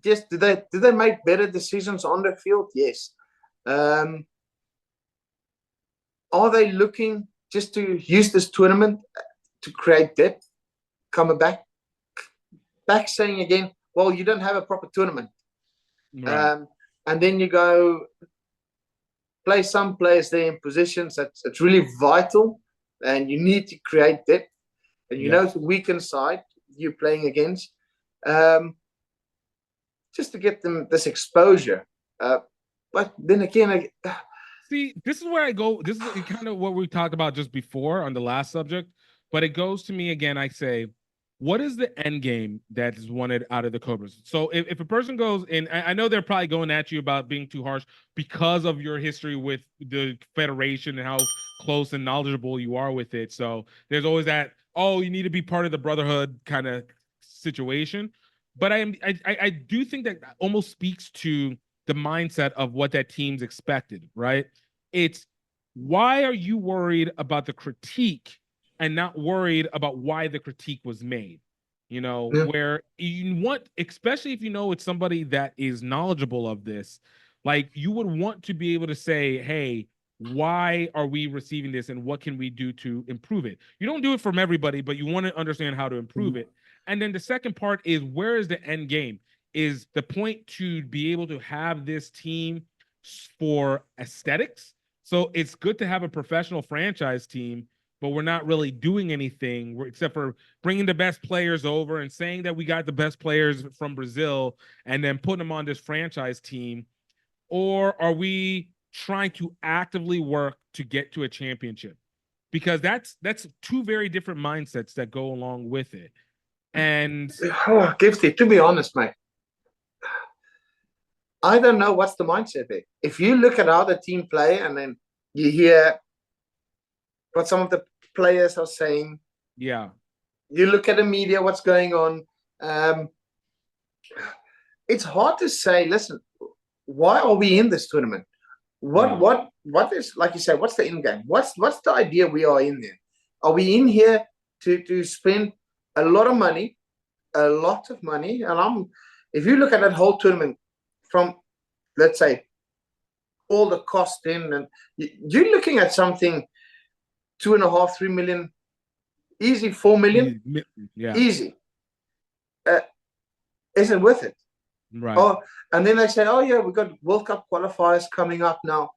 Speaker 2: yes. Did they make better decisions on the field? Yes. Are they looking just to use this tournament to create depth? Coming back saying again, well, you don't have a proper tournament. Right. And then you go play some players there in positions that's really vital, and you need to create depth. And you know it's a weakened side you're playing against, just to get them this exposure. But then again,
Speaker 1: see, this is where I go. This is kind of what we talked about just before on the last subject. But it goes to me again. I say, what is the end game that is wanted out of the Cobras? So if a person goes in, I know they're probably going at you about being too harsh because of your history with the Federation and how close and knowledgeable you are with it. So there's always that, you need to be part of the brotherhood kind of situation. But I do think that almost speaks to the mindset of what that team's expected, right? It's, why are you worried about the critique and not worried about why the critique was made? Where you want, especially if you know it's somebody that is knowledgeable of this, like you would want to be able to say, hey, why are we receiving this and what can we do to improve it? You don't do it from everybody, but you want to understand how to improve it. And then the second part is, where is the end game? Is the point to be able to have this team for aesthetics? So it's good to have a professional franchise team, but we're not really doing anything except for bringing the best players over and saying that we got the best players from Brazil and then putting them on this franchise team. Or are we trying to actively work to get to a championship? Because that's two very different mindsets that go along with it. And
Speaker 2: Gifty, to be honest, mate, I don't know what's the mindset there. If you look at how the team play and then you hear what some of the players are saying, you look at the media, what's going on, it's hard to say, listen, why are we in this tournament? What is, like you said, what's the end game? What's the idea we are in there? Are we in here to spend a lot of money? And if you look at that whole tournament from, let's say, all the cost in, and you're looking at something 2.5, 3 million, easy, 4 million, easy. Is it worth it?
Speaker 1: Right.
Speaker 2: And then they say, we've got World Cup qualifiers coming up now.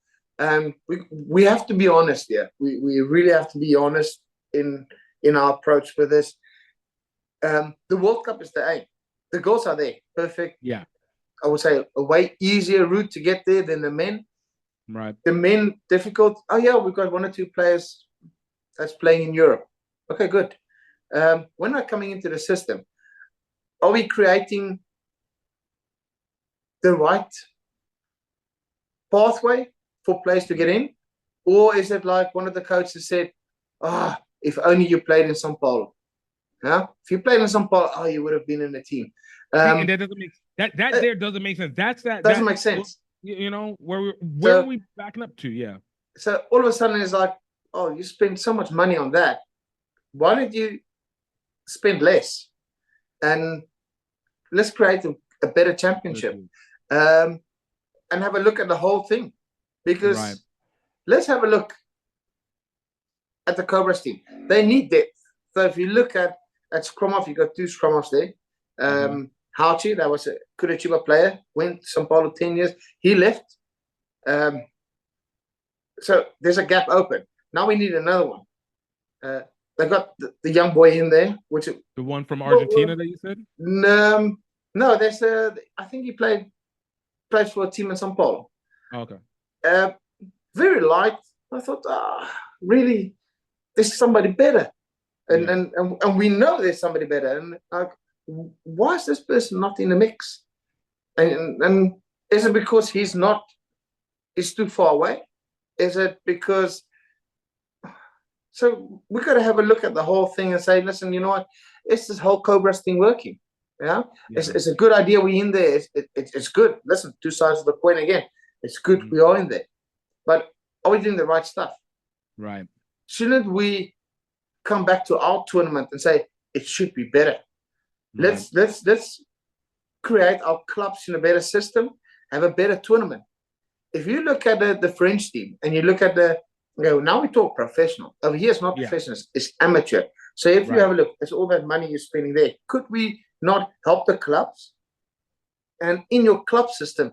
Speaker 2: We have to be honest here. We really have to be honest in our approach for this. The World Cup is the aim. The goals are there. Perfect.
Speaker 1: Yeah.
Speaker 2: I would say a way easier route to get there than the men.
Speaker 1: Right.
Speaker 2: The men, difficult. We've got 1 or 2 players that's playing in Europe. Okay, good. We're not coming into the system. Are we creating the right pathway for players to get in? Or is it like one of the coaches said, if only you played in São Paulo? Yeah, if you played in São Paulo, oh, you would have been in the team.
Speaker 1: And that doesn't make there doesn't make sense.
Speaker 2: Doesn't make sense.
Speaker 1: You know, where are we backing up to? Yeah.
Speaker 2: So all of a sudden it's like, oh, you spend so much money on that. Why don't you spend less? And let's create a better championship. And have a look at the whole thing. Because let's have a look at the Cobras team. They need depth. So if you look at scrum off, you got 2 scrum offs there. Hoche, that was a Curitiba player, went to São Paulo 10 years. He left. So there's a gap open. Now we need another one. They got the young boy in there, which
Speaker 1: the one from Argentina that you said.
Speaker 2: No, there's I think he plays for a team in São Paulo.
Speaker 1: Okay.
Speaker 2: Very light. I thought, really, there's somebody better, and we know there's somebody better. And like, why is this person not in the mix? And is it because he's too far away? Is it because? So we got to have a look at the whole thing and say, listen, you know what? Is this whole Cobras thing working? Yeah, it's a good idea. We in there. It's good. Listen, 2 sides of the coin again. It's good we are in there, but are we doing the right stuff?
Speaker 1: Right.
Speaker 2: Shouldn't we come back to our tournament and say it should be better? Right. Let's create our clubs in a better system, have a better tournament. If you look at the French team and you look at now we talk professional. Over here, it's not professional, it's amateur. So if you have a look, it's all that money you're spending there. Could we not help the clubs? And in your club system,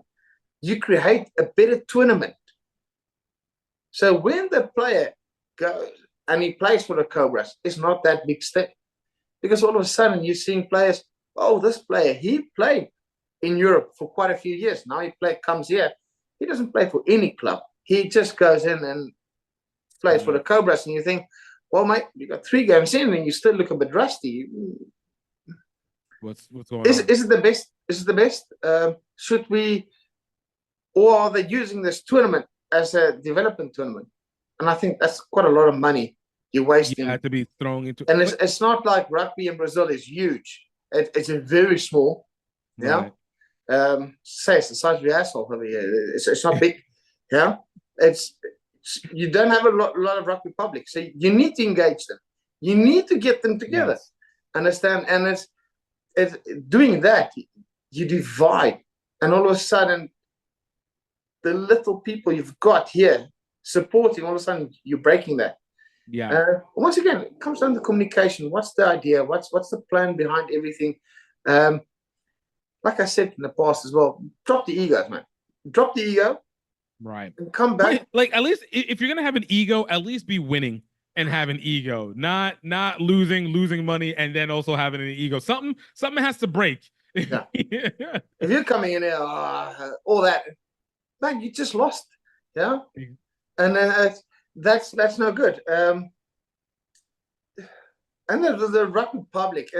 Speaker 2: you create a better tournament. So when the player goes and he plays for the Cobras, it's not that big step. Because all of a sudden you're seeing players, oh, this player, he played in Europe for quite a few years. Now comes here. He doesn't play for any club. He just goes in and plays for the Cobras. And you think, well, mate, you got 3 games in and you still look a bit rusty.
Speaker 1: What's going on?
Speaker 2: Is it the best? Is it the best? Should we, or are they using this tournament as a development tournament? And I think that's quite a lot of money you're wasting.
Speaker 1: You have to be thrown into.
Speaker 2: And it's not like rugby in Brazil is huge. It's a very small. Yeah. Say it's the size of your asshole over here. It's not big. Yeah. You don't have a lot of rugby public, so you need to engage them. You need to get them together. Yes. Understand? And it's doing that, you divide, and all of a sudden, the little people you've got here supporting, all of a sudden you're breaking that.
Speaker 1: Yeah.
Speaker 2: Once again, it comes down to communication. What's the idea? What's the plan behind everything? Like I said in the past as well, drop the egos, man. Drop the ego.
Speaker 1: Right.
Speaker 2: And come back.
Speaker 1: Like, at least if you're gonna have an ego, at least be winning and have an ego, not losing money and then also having an ego. Something has to break.
Speaker 2: Yeah. If you're coming in there, all that, man, you just lost. Yeah. And that's no good. And the rugby public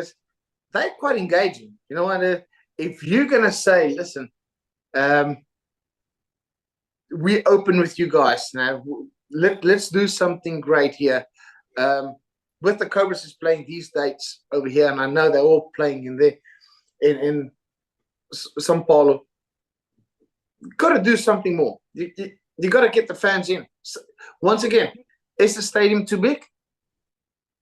Speaker 2: they're quite engaging. You know what? If you're gonna say, listen, we open with you guys now. Let's do something great here. With the Cobras is playing these dates over here, and I know they're all playing in São Paulo. Got to do something more. You got to get the fans in. So, once again, is the stadium too big?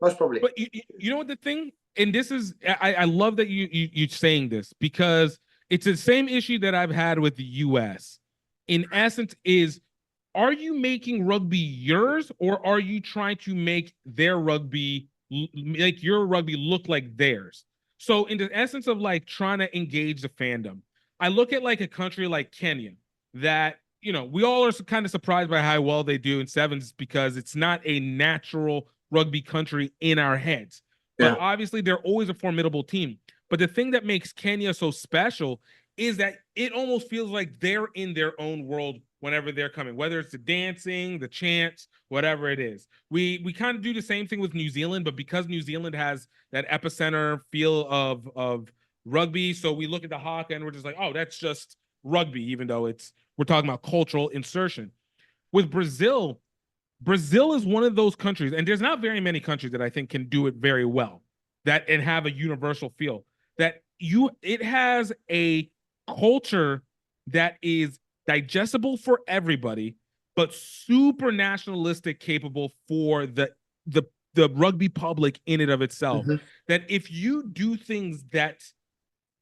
Speaker 2: Most probably.
Speaker 1: But you know what the thing, and this is, I love that you're saying this, because it's the same issue that I've had with the U.S. In essence, are you making rugby yours, or are you trying to make their rugby, make your rugby look like theirs? So in the essence of like trying to engage the fandom, I look at like a country like Kenya that, you know, we all are kind of surprised by how well they do in sevens because it's not a natural rugby country in our heads. But obviously they're always a formidable team. But the thing that makes Kenya so special is that it almost feels like they're in their own world whenever they're coming, whether it's the dancing, the chants, whatever it is. We kind of do the same thing with New Zealand, but because New Zealand has that epicenter feel of rugby, so we look at the haka and we're just like, oh, that's just rugby, even though we're talking about cultural insertion. With Brazil is one of those countries, and there's not very many countries that I think can do it very well. that and have a universal feel. It has a culture that is digestible for everybody, but super nationalistic capable for the rugby public in and of itself. That if you do things that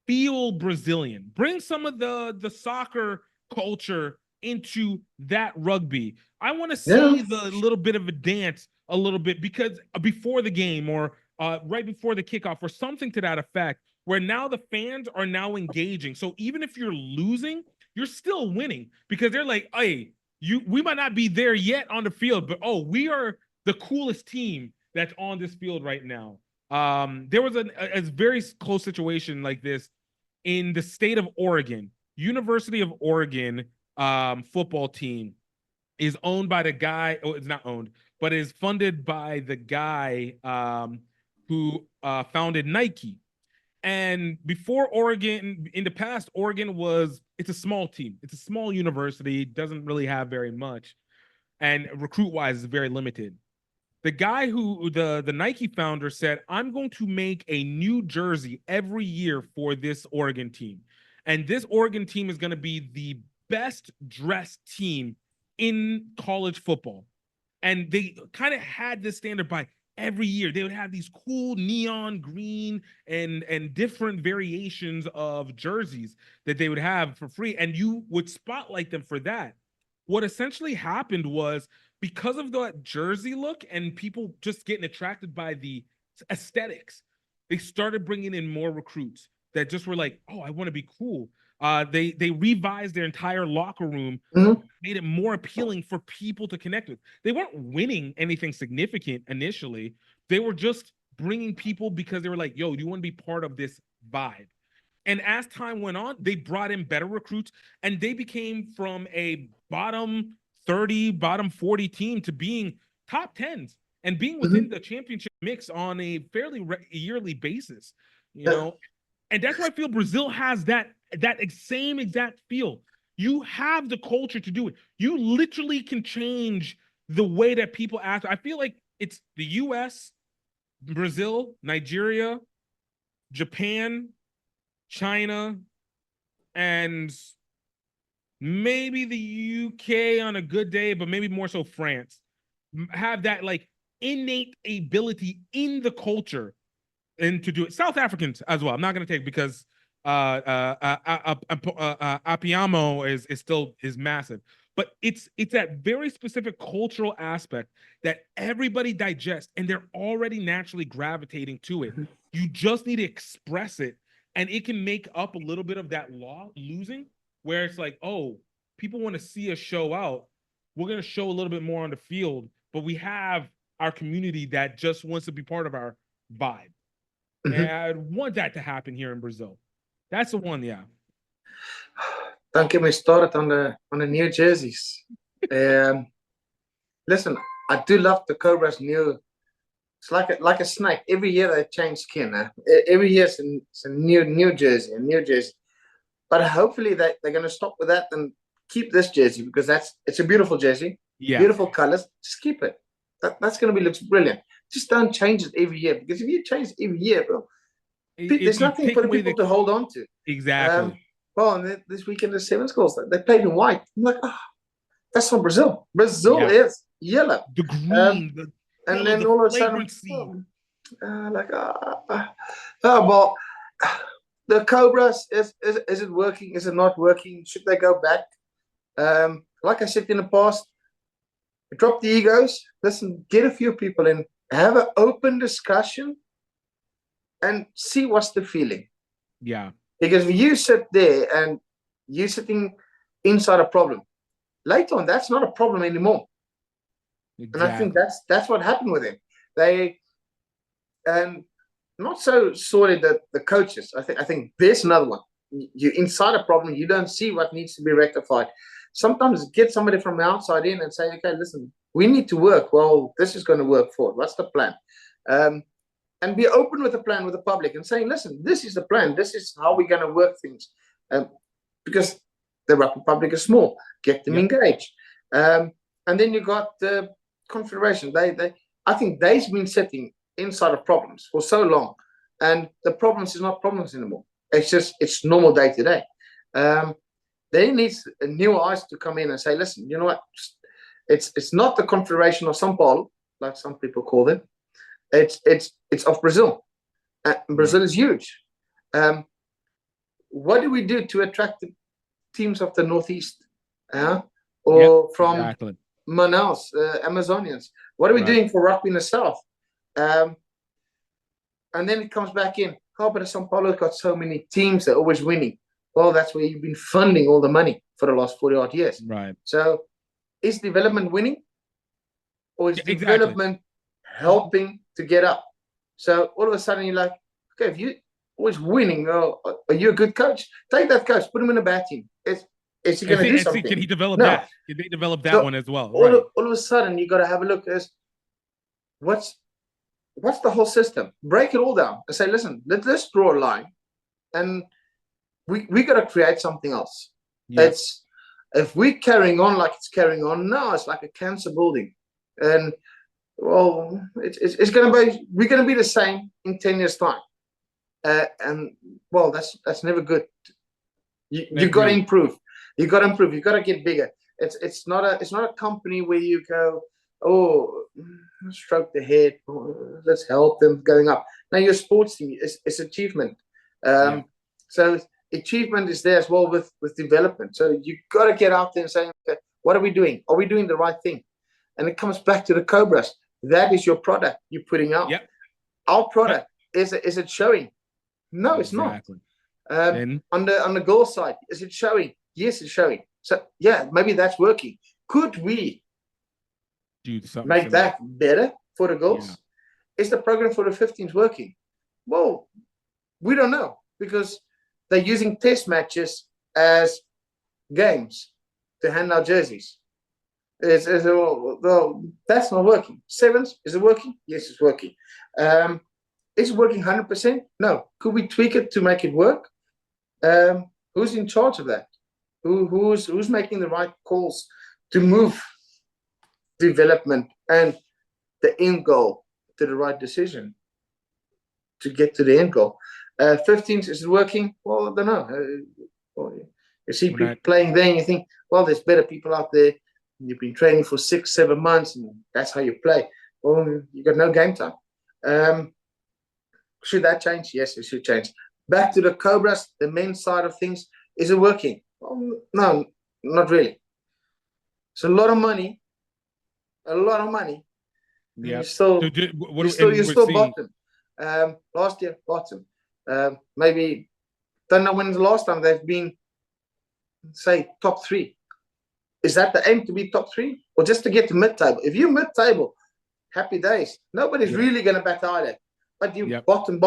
Speaker 1: feel Brazilian, bring some of the soccer culture into that rugby. I want to see the little bit of a dance a little bit, because before the game or right before the kickoff or something to that effect, where now the fans are now engaging. So even if you're losing, you're still winning, because they're like, hey, we might not be there yet on the field, but we are the coolest team that's on this field right now. There was a very close situation like this in the state of Oregon. University of Oregon football team is owned by the guy, it's not owned, but is funded by the guy who founded Nike. And before Oregon, in the past, Oregon it's a small team. It's a small university, doesn't really have very much. And recruit-wise is very limited. The guy who, the Nike founder said, I'm going to make a new jersey every year for this Oregon team. And this Oregon team is going to be the best dressed team in college football. And they kind of had this standard by every year. They would have these cool neon green and different variations of jerseys that they would have for free. And you would spotlight them for that. What essentially happened was, because of that jersey look and people just getting attracted by the aesthetics, they started bringing in more recruits that just were like, oh, I want to be cool. They revised their entire locker room, made it more appealing for people to connect with. They weren't winning anything significant initially. They were just bringing people because they were like, yo, do you want to be part of this vibe? And as time went on, they brought in better recruits, and they became from a bottom 30, bottom 40 team to being top 10s and being within the championship mix on a fairly yearly basis, you know? And that's why I feel Brazil has that same exact feel. You have the culture to do it. You literally can change the way that people act. I feel like it's the US, Brazil, Nigeria, Japan, China, and maybe the UK on a good day, but maybe more so France, have that like innate ability in the culture and to do it. South Africans as well. I'm not going to take, because Apiamo is massive, but it's that very specific cultural aspect that everybody digests, and they're already naturally gravitating to it. You just need to express it, and it can make up a little bit of that losing, where it's like, oh, people want to see us show out. We're going to show a little bit more on the field, but we have our community that just wants to be part of our vibe. And I want that to happen here in Brazil. That's the one, yeah.
Speaker 2: Don't get me started on the new jerseys. Listen, I do love the Cobras new. It's like a snake. Every year they change skin. Every year it's a new jersey, a new jersey. But hopefully they're going to stop with that and keep this jersey, because it's a beautiful jersey, beautiful colors. Just keep it. That's going to looks brilliant. Just don't change it every year, because if you change it every year, bro, there's nothing for the people to hold on to.
Speaker 1: Exactly.
Speaker 2: And this weekend the Sevens goals, they played in white. I'm like, that's from Brazil. Brazil is yellow.
Speaker 1: The green,
Speaker 2: and then all of a sudden, well, the Cobras, is it working? Is it not working? Should they go back? Like I said in the past, drop the egos. Listen, get a few people in, have an open discussion, and see what's the feeling.
Speaker 1: Yeah.
Speaker 2: Because if you sit there and you're sitting inside a problem, later on, that's not a problem anymore. Exactly. And I think that's what happened with him. They not so sorely the coaches. I think there's another one. You're inside a problem, you don't see what needs to be rectified. Sometimes get somebody from the outside in and say, okay, listen, we need to work. Well, this is going to work forward. What's the plan? And be open with the plan with the public and saying, listen, this is the plan. This is how we're going to work things. Because the rugby public is small. Get them engaged. And then you got the Confederation. I think they've been sitting inside of problems for so long. and the problems is not problems anymore. It's normal day to day. There needs new eyes to come in and say, listen, you know what? It's not the Confederation of São Paulo, like some people call them. It's of Brazil. Brazil is huge. What do we do to attract the teams of the Northeast? Or from Manaus, Amazonians? What are we doing for rugby in the South? And then it comes back in. Oh, but São Paulo's got so many teams, they're always winning. Well, that's where you've been funding all the money for the last 40 odd years.
Speaker 1: Right.
Speaker 2: So is development winning? Or is development helping to get up? So all of a sudden you're like, okay, if you're always winning, are you a good coach? Take that coach, put him in a bad team. Is he going to do something?
Speaker 1: Can he develop that? Can they develop that one as well?
Speaker 2: All of a sudden you got to have a look at what's the whole system? Break it all down and say, listen, let's draw a line, and we got to create something else. It's if we're carrying on like it's carrying on now, it's like a cancer building, and well, it's going to be we're going to be the same in 10 years time, and well, that's never good. You got to improve. You got to improve. You got to get bigger. It's not a company where you go, oh, stroke the head, let's help them going up. Now your sports team is achievement. So achievement is there as well with development. So you got to get out there and say, okay, what are we doing? Are we doing the right thing? And it comes back to the Cobras. That is your product you're putting out. Our product is it showing? No, it's not. On the goal side, is it showing? Yes, it's showing. So yeah, maybe that's working. Could we make that better for the girls? Is the program for the 15s working? Well, we don't know, because they're using test matches as games to hand out jerseys. Well, that's not working. Sevens, is it working? Yes, it's working. Is it working 100%? No. Could we tweak it to make it work? Who's in charge of that? Who's making the right calls to move development and the end goal to the right decision to get to the end goal? 15s, is it working? Well, I don't know. You see people playing there and you think, well, there's better people out there. You've been training for 6-7 months and that's how you play. Well, you got no game time. Should that change? Yes, it should change. Back to the Cobras, the men's side of things. Is it working? Well, no, not really. It's a lot of money. Yeah. You're still bottom. Last year, bottom. Maybe, don't know when the last time they've been, say, top 3. Is that the aim, to be top 3? Or just to get to mid-table? If you're mid-table, happy days. Nobody's really going to bat either. But you bottom.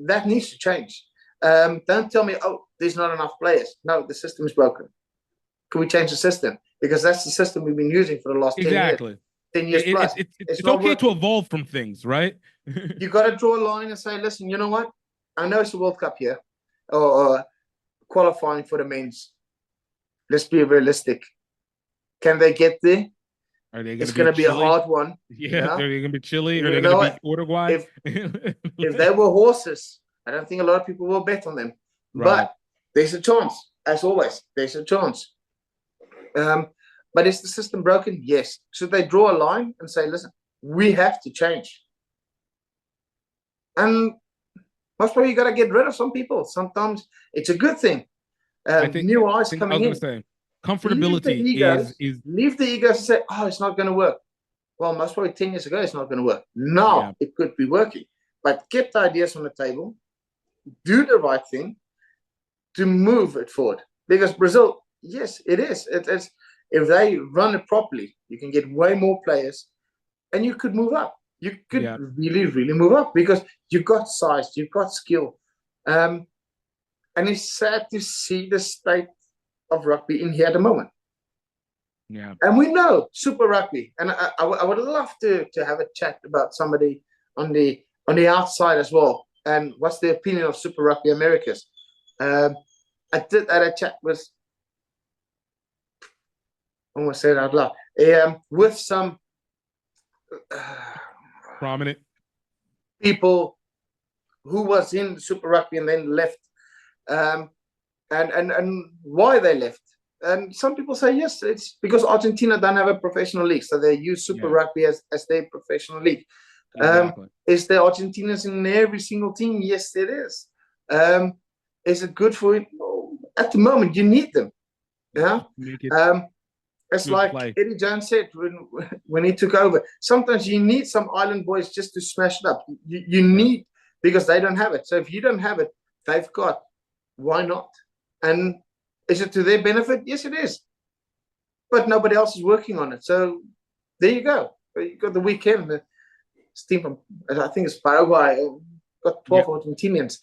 Speaker 2: That needs to change. Don't tell me, oh, there's not enough players. No, the system is broken. Can we change the system? Because that's the system we've been using for the last 10 years. 10 years plus.
Speaker 1: It's okay to evolve from things, right?
Speaker 2: You got to draw a line and say, listen, you know what? I know it's a World Cup here, or qualifying for the men's. Let's be realistic. Can they get there? It's going to be a hard one.
Speaker 1: Yeah, they're going to be Chile, or they're going to be Uruguay.
Speaker 2: If they were horses, I don't think a lot of people will bet on them. Right. But there's a chance, as always. There's a chance. But is the system broken? Yes. Should they draw a line and say, listen, we have to change? And most probably you got to get rid of some people. Sometimes it's a good thing. New eyes coming in.
Speaker 1: Comfortability
Speaker 2: leave the egos and say, oh, it's not going to work. Well, most probably 10 years ago, it's not going to work. Now it could be working. But get the ideas on the table, do the right thing to move it forward. Because Brazil, yes, it is. It's if they run it properly, you can get way more players and you could move up. You could really, really move up because you've got size, you've got skill. And it's sad to see the state of rugby in here at the moment. Yeah. And we know Super Rugby. And I would love to have a chat about somebody on the outside as well. And what's the opinion of Super Rugby Américas? I did had a chat with, almost said it out loud, with some
Speaker 1: prominent.
Speaker 2: people who was in Super Rugby and then left, and why they left. And some people say, yes, it's because Argentina don't have a professional league, so they use Super Rugby as their professional league. Exactly. Is there Argentinians in every single team? Yes, there is. Is it good for it? No. At the moment, you need them. Yeah. It's like Eddie Jones said when he took over. Sometimes you need some island boys just to smash it up. You need, because they don't have it. So if you don't have it, they've got. Why not? And is it to their benefit? Yes, it is. But nobody else is working on it. So there you go. You got the weekend. This team from, I think it's Paraguay, got 12 Argentinians.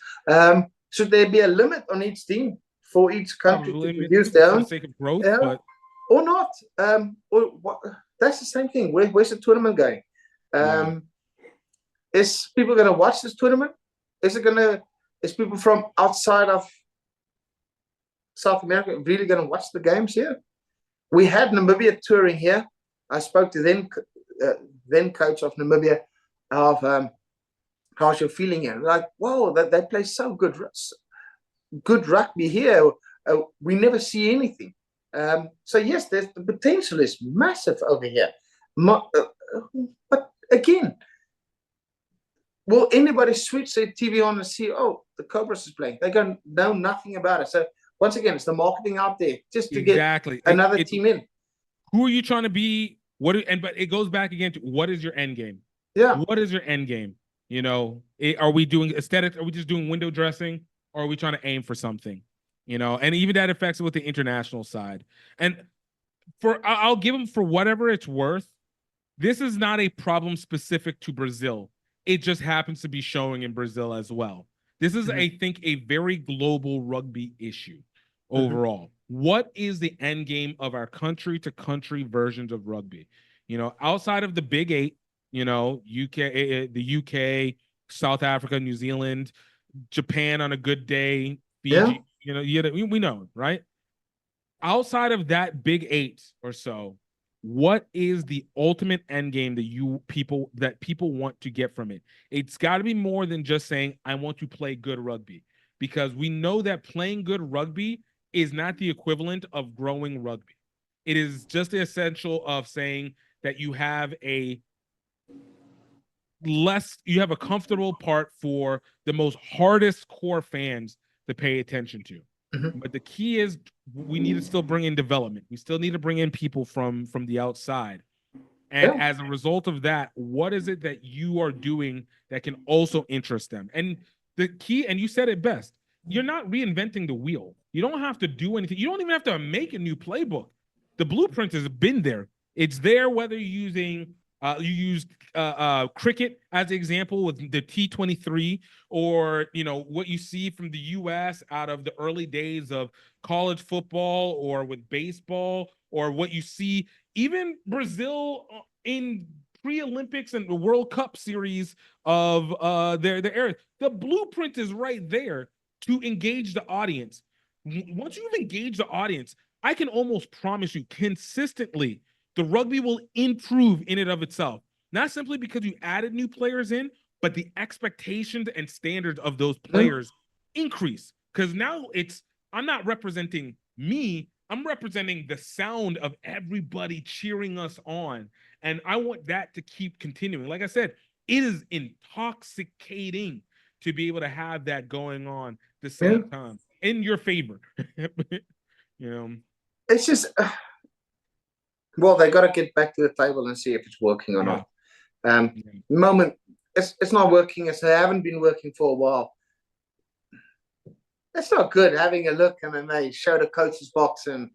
Speaker 2: Should there be a limit on each team for each country to produce their own?
Speaker 1: For the sake of growth, but...
Speaker 2: Or not. Or what, that's the same thing. Where's the tournament going? Is people going to watch this tournament? Is people from outside of South America really going to watch the games here? We had Namibia touring here. I spoke to then coach of Namibia of how's your feeling here? Like, whoa, they play so good rugby here. We never see anything. So yes, the potential is massive over here. But again, will anybody switch their TV on and see, oh, the Cobras is playing? They're going to know nothing about it. So once again, it's the marketing out there just to get another team in.
Speaker 1: Who are you trying to be? But it goes back again to what is your end game?
Speaker 2: Yeah.
Speaker 1: What is your end game? You know, are we doing aesthetics? Are we just doing window dressing? Or are we trying to aim for something? You know, and even that affects it with the international side. And I'll give them, for whatever it's worth, this is not a problem specific to Brazil. It just happens to be showing in Brazil as well. This is, I think, a very global rugby issue overall. What is the end game of our country to country versions of rugby? You know, outside of the big eight, you know, the UK, South Africa, New Zealand, Japan on a good day, Fiji, you know, we know, right? Outside of that big eight or so, what is the ultimate end game that people want to get from it? It's got to be more than just saying, I want to play good rugby, because we know that playing good rugby is not the equivalent of growing rugby. It is just the essential of saying that you have a comfortable part for the most hardest core fans to pay attention to. But the key is we need to still bring in development. We still need to bring in people from the outside. And as a result of that, what is it that you are doing that can also interest them? And the key, and you said it best, you're not reinventing the wheel. You don't have to do anything. You don't even have to make a new playbook. The blueprint has been there. It's there whether you're using you used cricket as an example with the T23, or you know what you see from the U.S. out of the early days of college football, or with baseball, or what you see even Brazil in pre-Olympics and the World Cup series of their area. The blueprint is right there to engage the audience. Once you've engaged the audience, I can almost promise you consistently the rugby will improve in and of itself. Not simply because you added new players in, but the expectations and standards of those players increase. Because now I'm not representing me, I'm representing the sound of everybody cheering us on. And I want that to keep continuing. Like I said, it is intoxicating to be able to have that going on at the same time in your favor. You know,
Speaker 2: it's just... well, they got to get back to the table and see if it's working or not. The moment it's not working, as they haven't been working for a while. It's not good having a look and then they show the coach's box and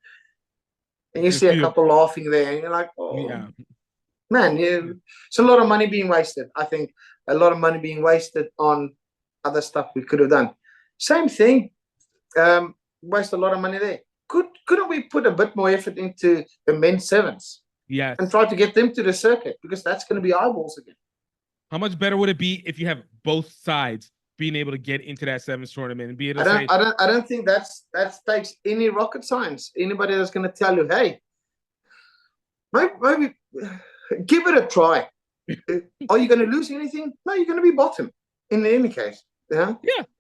Speaker 2: you see a couple laughing there and you're like, oh, man, it's a lot of money being wasted. I think a lot of money being wasted on other stuff we could have done. Same thing, waste a lot of money there. Couldn't we put a bit more effort into the men's sevens?
Speaker 1: Yes.
Speaker 2: And try to get them to the circuit, because that's going to be eyeballs again.
Speaker 1: How much better would it be if you have both sides being able to get into that sevens tournament and be able to
Speaker 2: I don't think that takes any rocket science. Anybody that's going to tell you, hey, maybe give it a try. Are you going to lose anything? No, you're going to be bottom. in any case. Yeah,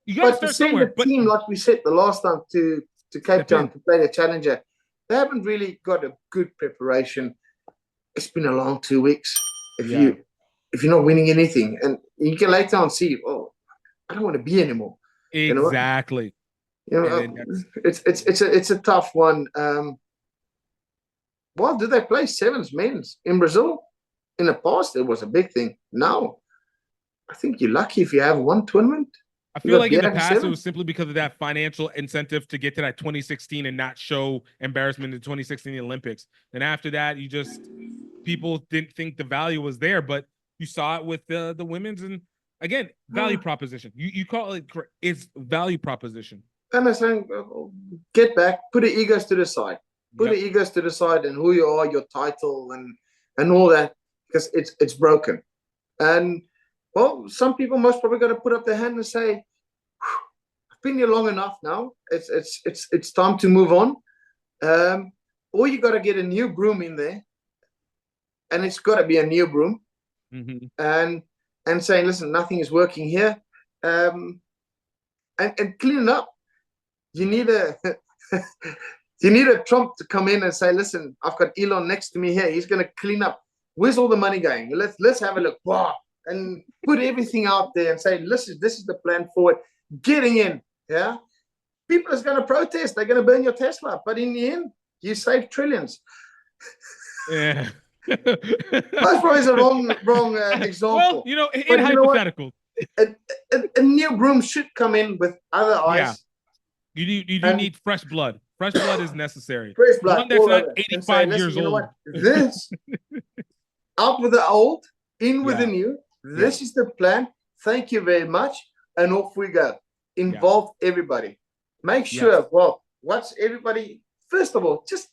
Speaker 1: you got to
Speaker 2: but to
Speaker 1: start
Speaker 2: send
Speaker 1: somewhere.
Speaker 2: a team like we said the last time to Cape Town to play the Challenger, they haven't really got a good preparation. It's been a long 2 weeks. If you're not winning anything, and you can later on see, oh, I don't want to be anymore.
Speaker 1: Exactly.
Speaker 2: It's a tough one. Well, do they play sevens men's in Brazil? In the past, it was a big thing. Now, I think you're lucky if you have one tournament.
Speaker 1: I feel like in the past, it was simply because of that financial incentive to get to that 2016 and not show embarrassment in the 2016 Olympics. Then after that, people didn't think the value was there, but you saw it with the women's, and again, value proposition. You call it, it's value proposition.
Speaker 2: And I'm saying, get back, put the egos to the side. Put the egos to the side and who you are, your title and all that, because it's broken. And well, some people most probably got to put up their hand and say, I've been here long enough now. It's time to move on. Or you got to get a new broom in there, and it's got to be a new broom. And saying, listen, nothing is working here. And clean up. You need a you need a Trump to come in and say, listen, I've got Elon next to me here. He's going to clean up. Where's all the money going? Let's have a look. Wow. And put everything out there and say, listen, this is the plan forward. Getting in. Yeah. People are going to protest. They're going to burn your Tesla. But in the end, you save trillions.
Speaker 1: Yeah.
Speaker 2: That's probably a wrong example.
Speaker 1: Well, in hypothetical.
Speaker 2: A new broom should come in with other eyes.
Speaker 1: Yeah. You do need fresh blood. Fresh blood is necessary.
Speaker 2: Fresh blood.
Speaker 1: One that's not 85 years old.
Speaker 2: This, out with the old, in with the new. This is the plan. Thank you very much. And off we go. Involve everybody. Make sure, well, what's everybody, first of all, just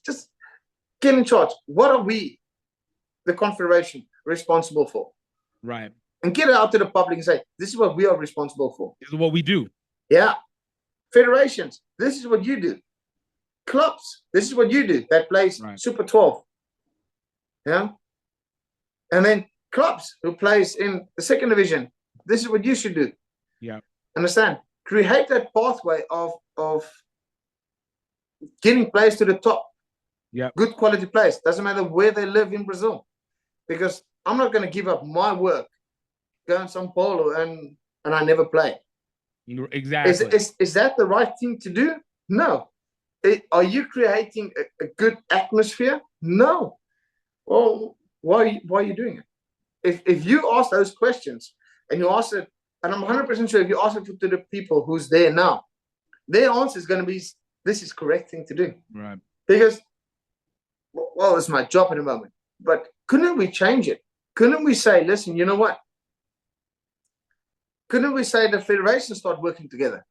Speaker 2: get in charge. What are we, the Confederation, responsible for?
Speaker 1: Right.
Speaker 2: And get it out to the public and say, this is what we are responsible for.
Speaker 1: This is what we do.
Speaker 2: Yeah. Federations, this is what you do. Clubs, this is what you do. That plays Super 12. Yeah. And then clubs who plays in the second division, this is what you should do.
Speaker 1: Yeah.
Speaker 2: Understand? Create that pathway of getting players to the top.
Speaker 1: Yeah.
Speaker 2: Good quality players. Doesn't matter where they live in Brazil. Because I'm not going to give up my work, go in São Paulo and I never play.
Speaker 1: Exactly.
Speaker 2: Is that the right thing to do? No. Are you creating a good atmosphere? No. Well, why are you doing it? If you ask those questions and you ask it, and I'm 100% sure if you ask it to the people who's there now, their answer is going to be, this is the correct thing to do.
Speaker 1: Right.
Speaker 2: Because, well, it's my job at the moment. But couldn't we change it? Couldn't we say, listen, you know what? Couldn't we say the federation start working together?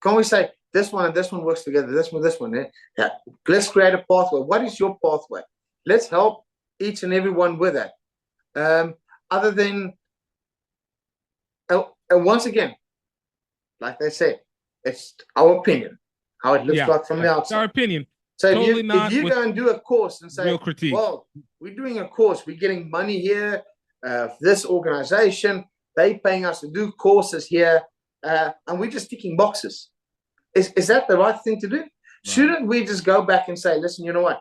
Speaker 2: Can't we say this one and this one works together, this one, yeah. Let's create a pathway. What is your pathway? Let's help each and every one with that. Other than, and once again, like they said, it's our opinion, how it looks like from the outside.
Speaker 1: It's our opinion.
Speaker 2: So
Speaker 1: totally
Speaker 2: if you go and do a course and say,
Speaker 1: critique.
Speaker 2: well, we're doing a course, we're getting money here, this organization, they paying us to do courses here, and we're just ticking boxes. Is that the right thing to do? Right. Shouldn't we just go back and say, listen, you know what?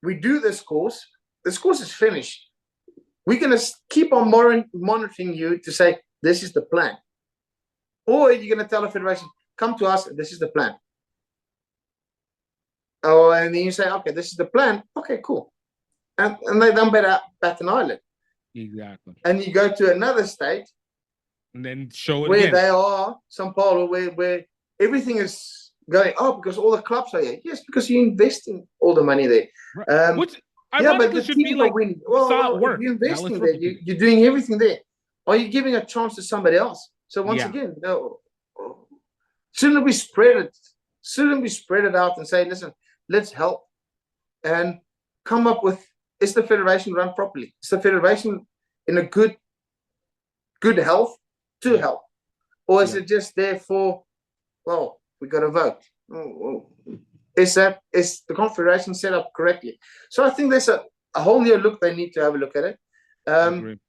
Speaker 2: We do this course is finished. We're going to keep on monitoring you to say, this is the plan. Or you're going to tell the federation, come to us, this is the plan. Oh, and then you say, okay, this is the plan. Okay, cool. And they don't bat an eyelid.
Speaker 1: Exactly.
Speaker 2: And you go to another state.
Speaker 1: And then show it
Speaker 2: where
Speaker 1: again.
Speaker 2: They are, São Paulo, where everything is going, because all the clubs are here. Yes, because you're investing all the money there.
Speaker 1: Right. Which
Speaker 2: but the should be like winning. Well,
Speaker 1: work.
Speaker 2: You're investing there. You're doing everything there. Are you giving a chance to somebody else? So once again, no, shouldn't we spread it? Shouldn't we spread it out and say, listen, let's help and come up with, is the federation run properly? Is the federation in a good health to help? Or is it just there for, well, we got to vote? Is the confederation set up correctly? So I think there's a whole new look. They need to have a look at it.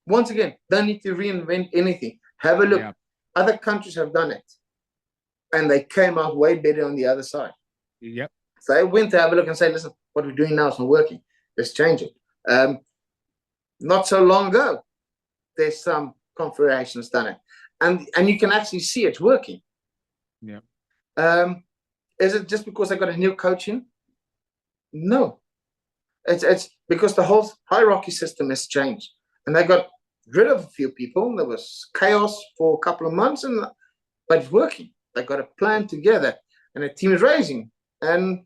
Speaker 2: Once again, don't need to reinvent anything. Have a look.
Speaker 1: Yeah.
Speaker 2: Other countries have done it, and they came out way better on the other side.
Speaker 1: Yep.
Speaker 2: So I went to have a look and say, listen, what we're doing now is not working. Let's change it. Not so long ago, there's some confederations done it, and you can actually see it's working.
Speaker 1: Yeah.
Speaker 2: Is it just because they got a new coach in? No, it's because the whole hierarchy system has changed, and they got rid of a few people. There was chaos for a couple of months, but it's working. They got a plan together, and the team is rising, and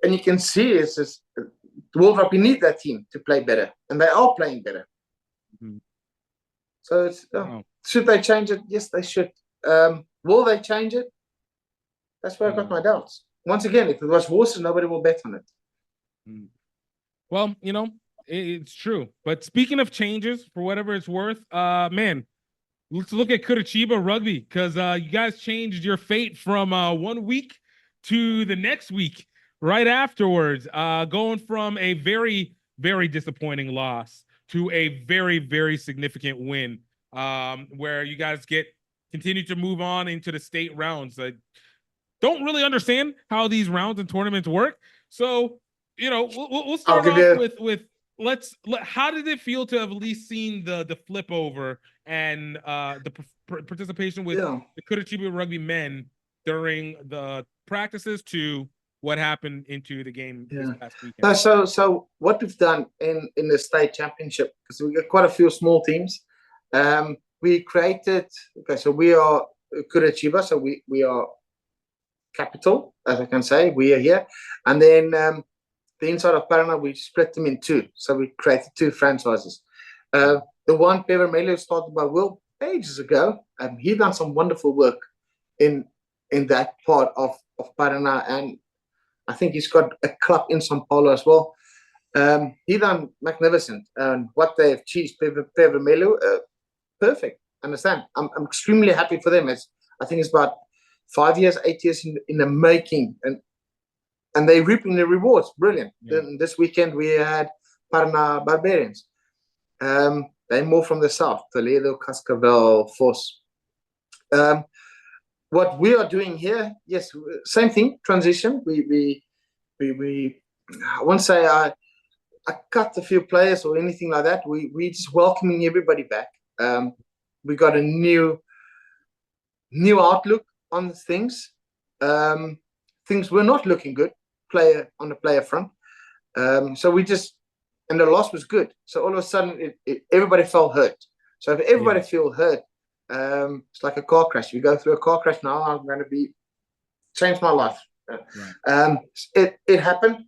Speaker 2: you can see it's just the World Rugby need that team to play better, and they are playing better.
Speaker 1: Mm-hmm.
Speaker 2: So it's should they change it? Yes, they should. Will they change it? That's where I got my doubts. Once again, if it was horses, nobody will bet on it.
Speaker 1: Well, you know, it's true. But speaking of changes, for whatever it's worth, man, let's look at Curitiba Rugby, because you guys changed your fate from 1 week to the next week right afterwards, going from a very, very disappointing loss to a very, very significant win, where you guys continue to move on into the state rounds. Don't really understand how these rounds and tournaments work. So, you know, we'll start off with how did it feel to have at least seen the flip over and the participation with the Curitiba Rugby men during the practices to what happened into the game this past weekend?
Speaker 2: So what we've done in the state championship, because we got quite a few small teams, we created. Okay, so we are Curitiba, so we are capital, as I can say. We are here, and then the inside of Paraná, we split them in two. So we created two franchises. The one Vermelho started by Will ages ago, and he done some wonderful work in that part of Paraná, and I think he's got a club in São Paulo as well. He done magnificent, and what they have achieved, Vermelho, perfect. Understand? I'm extremely happy for them. I think it's about 5 years, 8 years in the making, and they're reaping the rewards. Brilliant.
Speaker 1: Yeah.
Speaker 2: Then this weekend we had Paraná Barbarians. They're more from the south, Toledo, Cascavel, Foz. What we are doing here, yes, same thing, transition. We I won't say I cut a few players or anything like that. We just welcoming everybody back. We got a new outlook on things. Things were not looking good on the player front. So we just, and the loss was good. So all of a sudden, everybody felt hurt. So if everybody feel hurt, it's like a car crash. You go through a car crash now, I'm going to change my life. Right. It happened.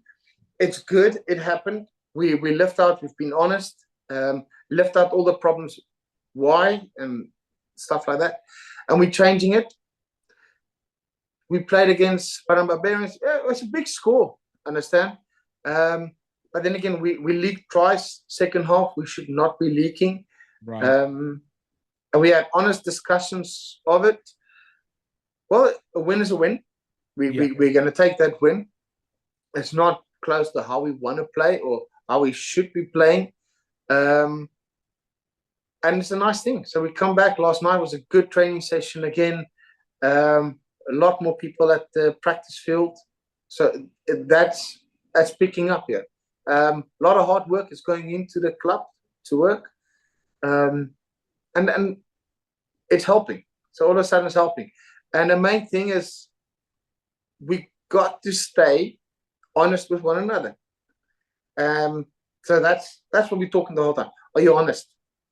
Speaker 2: It's good. It happened. We left out. We've been honest. Left out all the problems, why and stuff like that, and we're changing it. We played against Paraná Barbarians. It was a big score. Understand? But then again, we leaked twice. Second half, we should not be leaking.
Speaker 1: Right.
Speaker 2: And we had honest discussions of it. Well, a win is a win. We're going to take that win. It's not close to how we want to play or how we should be playing. And it's a nice thing. So we come back. Last night was a good training session again. A lot more people at the practice field. So that's picking up here. A lot of hard work is going into the club to work. And it's helping. So all of a sudden it's helping. And the main thing is we got to stay honest with one another. So that's what we're talking the whole time. Are you honest?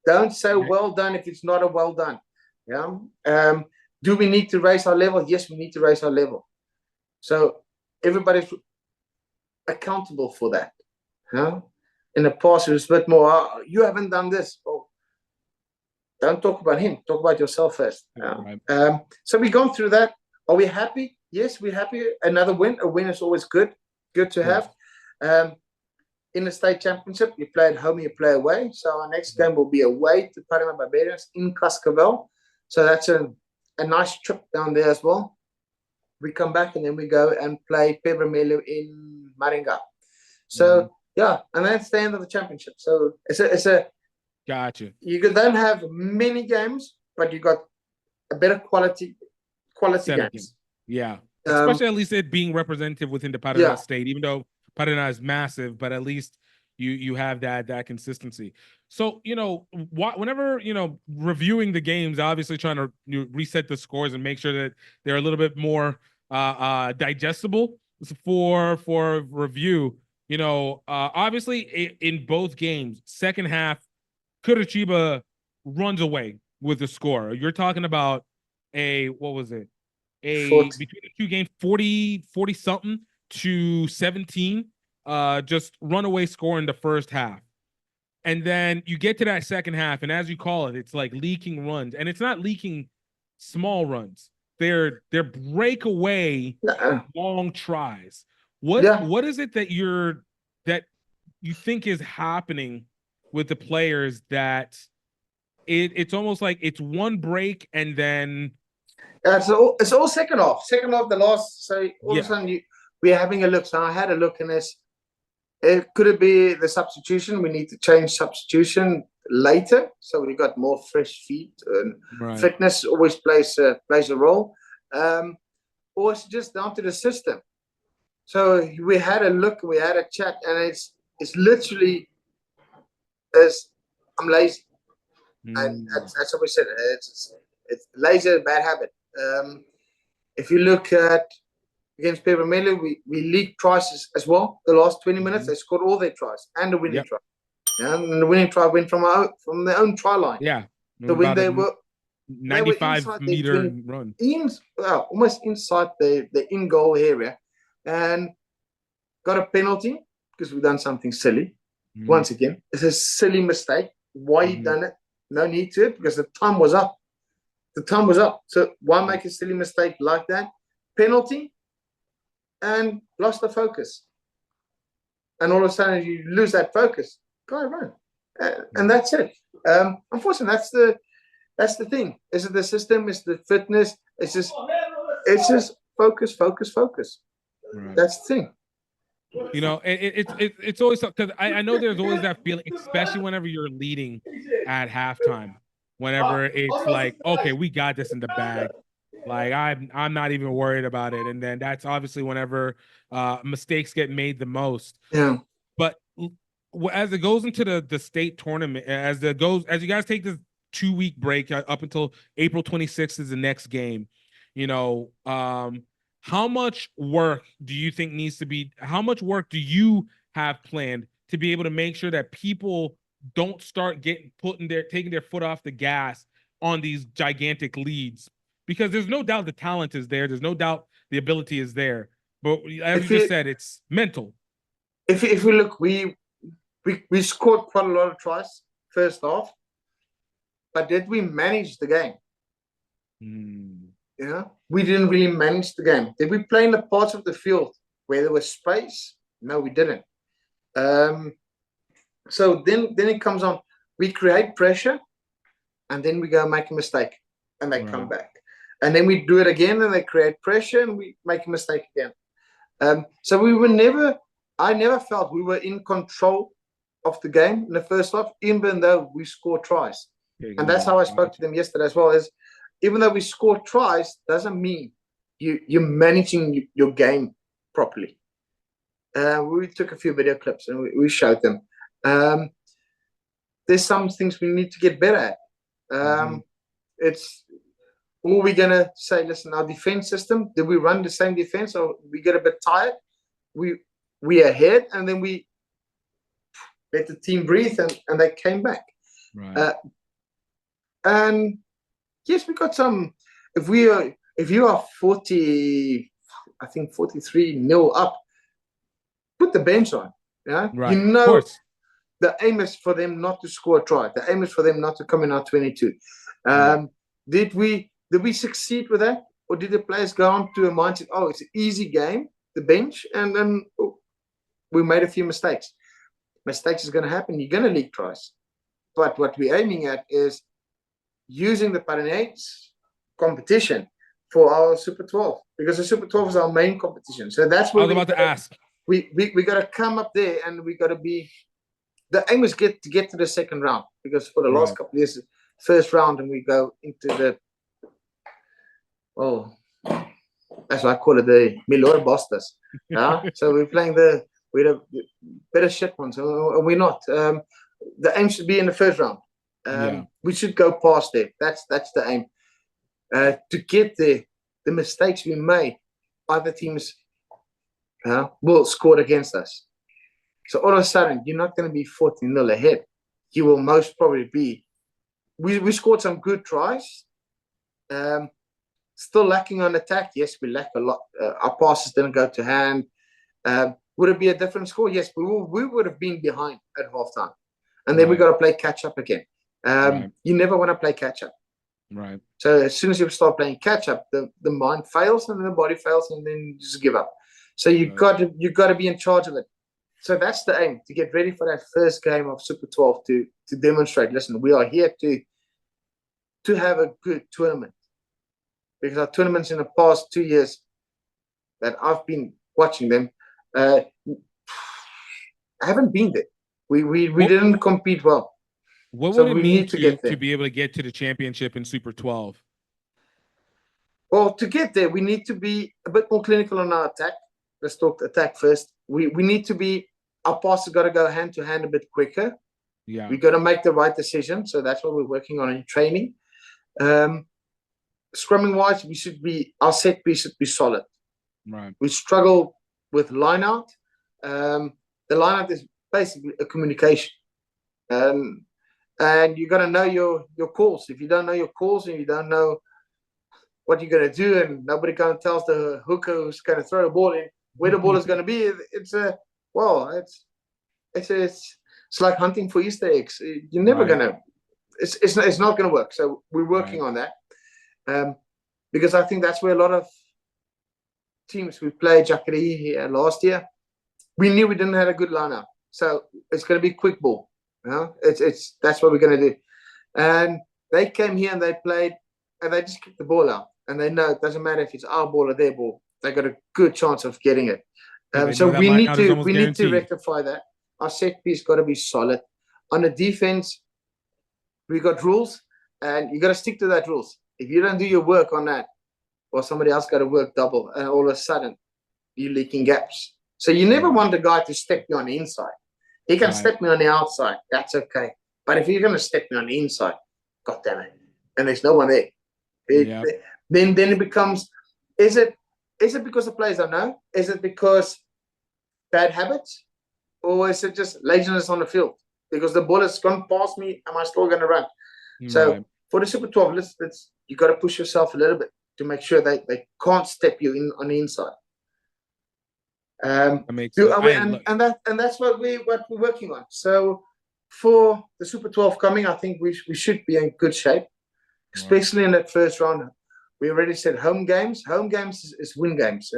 Speaker 2: Don't say well done if it's not a well done. Yeah. Do we need to raise our level? Yes, we need to raise our level. So everybody's accountable for that. Yeah? In the past, it was a bit more, you haven't done this. Oh, don't talk about him. Talk about yourself first.
Speaker 1: Right.
Speaker 2: So we've gone through that. Are we happy? Yes, we're happy. Another win. A win is always good. Good to have. In the state championship, you play at home, you play away. So our next game will be away to Paraná Barbarians in Cascavel. So that's a nice trip down there as well. We come back and then we go and play Vermelho in Maringá. So and that's the end of the championship. So it's a
Speaker 1: gotcha.
Speaker 2: You don't have many games but you got a better quality games.
Speaker 1: Yeah. Especially at least it being representative within the Paraná state, even though Paraná is massive, but at least you have that consistency. So, whenever, reviewing the games, obviously trying to reset the scores and make sure that they're a little bit more digestible for review. Obviously in both games, second half, Curitiba runs away with the score. You're talking about what was it? Between the two games, 40 something to 17, just runaway score in the first half. And then you get to that second half, and as you call it, it's like leaking runs. And it's not leaking small runs. They're breakaway long tries. What is it that you think is happening with the players that it's almost like it's one break and then
Speaker 2: it's all second half. Second half, the last, so all of a sudden we're having a look. So I had a look in this. Could it be the substitution? We need to change substitution later, so we got more fresh feet, and fitness always plays a role. Or it's just down to the system. So we had a look, we had a chat, and it's literally as I'm lazy, and that's what we said. It's lazy, a bad habit. If you look at against Gift Egbelu, we leaked tries as well. The last 20 minutes, they scored all their tries and the winning try. Yeah, and the winning try went from their own try line.
Speaker 1: Yeah.
Speaker 2: So when they were
Speaker 1: 95-meter run,
Speaker 2: almost inside the in goal area, and got a penalty because we've done something silly. Once again, it's a silly mistake. Why you done it? No need to it, because the time was up. So why make a silly mistake like that? Penalty, and lost the focus. And all of a sudden you lose that focus. Go run. And that's it. Unfortunately, that's the thing. Is it the system? Is the fitness? It's just focus. Right. That's the thing.
Speaker 1: It's always, because I know there's always that feeling, especially whenever you're leading at halftime. Whenever it's like, okay, we got this in the bag. Like I'm not even worried about it. And then that's obviously whenever mistakes get made the most.
Speaker 2: Yeah.
Speaker 1: But as it goes into the state tournament, as you guys take this 2-week break up until April 26th is the next game, how much work do you think how much work do you have planned to be able to make sure that people don't start taking their foot off the gas on these gigantic leads? Because there's no doubt the talent is there. There's no doubt the ability is there. But as you just said, it's mental.
Speaker 2: If we look, we scored quite a lot of tries first half, but did we manage the game? We didn't really manage the game. Did we play in the parts of the field where there was space? No, we didn't. So then it comes on. We create pressure, and then we go make a mistake, and they come back. And then we do it again, and they create pressure, and we make a mistake again. So I never felt we were in control of the game in the first half, even though we scored tries. And that's how I spoke to them yesterday as well, is even though we scored tries, doesn't mean you're managing your game properly. We took a few video clips, and we showed them. There's some things we need to get better at. It's all we're going to say, listen, our defense system, did we run the same defense, or we get a bit tired? We ahead, and then we let the team breathe, and they came back.
Speaker 1: Right.
Speaker 2: And yes, we got some. If you are 40, I think 43-0 up, put the bench on. Yeah,
Speaker 1: right. Of course.
Speaker 2: The aim is for them not to score a try. The aim is for them not to come in our 22. Did we succeed with that, or did the players go on to a mindset? Oh, it's an easy game, the bench, and then we made a few mistakes. Mistakes is going to happen. You're going to leak tries, but what we're aiming at is using the Paraná competition for our Super 12, because the Super 12 is our main competition. So that's what
Speaker 1: I was about to ask.
Speaker 2: We got to come up there, and we got to be. The aim is to get to the second round, because for the last couple of years first round and we go into the, as I call it, the Milor Bostas. So we're playing we're the better shit ones, and we're not. The aim should be in the first round. We should go past there. That's the aim. To get there, the mistakes we made, other teams will score against us. So all of a sudden, you're not going to be 14-0 ahead. You will most probably be. We scored some good tries. Still lacking on attack. Yes, we lack a lot. Our passes didn't go to hand. Would it be a different score? Yes, we would have been behind at halftime. And then we got to play catch up again. You never want to play catch up.
Speaker 1: Right.
Speaker 2: So as soon as you start playing catch up, the mind fails and the body fails, and then you just give up. So you got to be in charge of it. So that's the aim, to get ready for that first game of Super 12 to demonstrate. Listen, we are here to have a good tournament, because our tournaments in the past 2 years that I've been watching them, I haven't been there. We didn't compete well.
Speaker 1: What would it mean to be able to get to the championship in Super 12?
Speaker 2: Well, to get there, we need to be a bit more clinical on our attack. Let's talk attack first. We need to be, our passes got to go hand to hand a bit quicker.
Speaker 1: Yeah.
Speaker 2: We got to make the right decision. So that's what we're working on in training. Scrumming wise, our set piece should be solid.
Speaker 1: Right.
Speaker 2: We struggle with line out. The line out is basically a communication. And you got to know your calls. If you don't know your calls and you don't know what you're going to do, and nobody kind of tells the hooker who's going to throw the ball in where the ball is going to be, it's like hunting for Easter eggs. You're never going to. It's not going to work. So we're working on that, because I think that's where a lot of teams we played Jackery last year. We knew we didn't have a good lineup, so it's going to be quick ball. That's what we're going to do. And they came here and they played, and they just kicked the ball out. And they know it doesn't matter if it's our ball or their ball. They got a good chance of getting it. So we need to rectify that. Our set piece got to be solid. On the defense, we got rules, and you got to stick to that rules. If you don't do your work on that, or somebody else got to work double, and all of a sudden you're leaking gaps. So you never want the guy to step you on the inside. He can step me on the outside. That's okay. But if you're going to step me on the inside, God damn it, and there's no one there, then it becomes, is it because the players don't know? Is it because bad habits? Or is it just laziness on the field? Because the ball has gone past me, am I still going to run? So for the Super 12, you got to push yourself a little bit to make sure they can't step you in on the inside. And that's what we're working on. So for the Super 12 coming, I think we should be in good shape, especially in that first round. We already said home games. Home games is win games.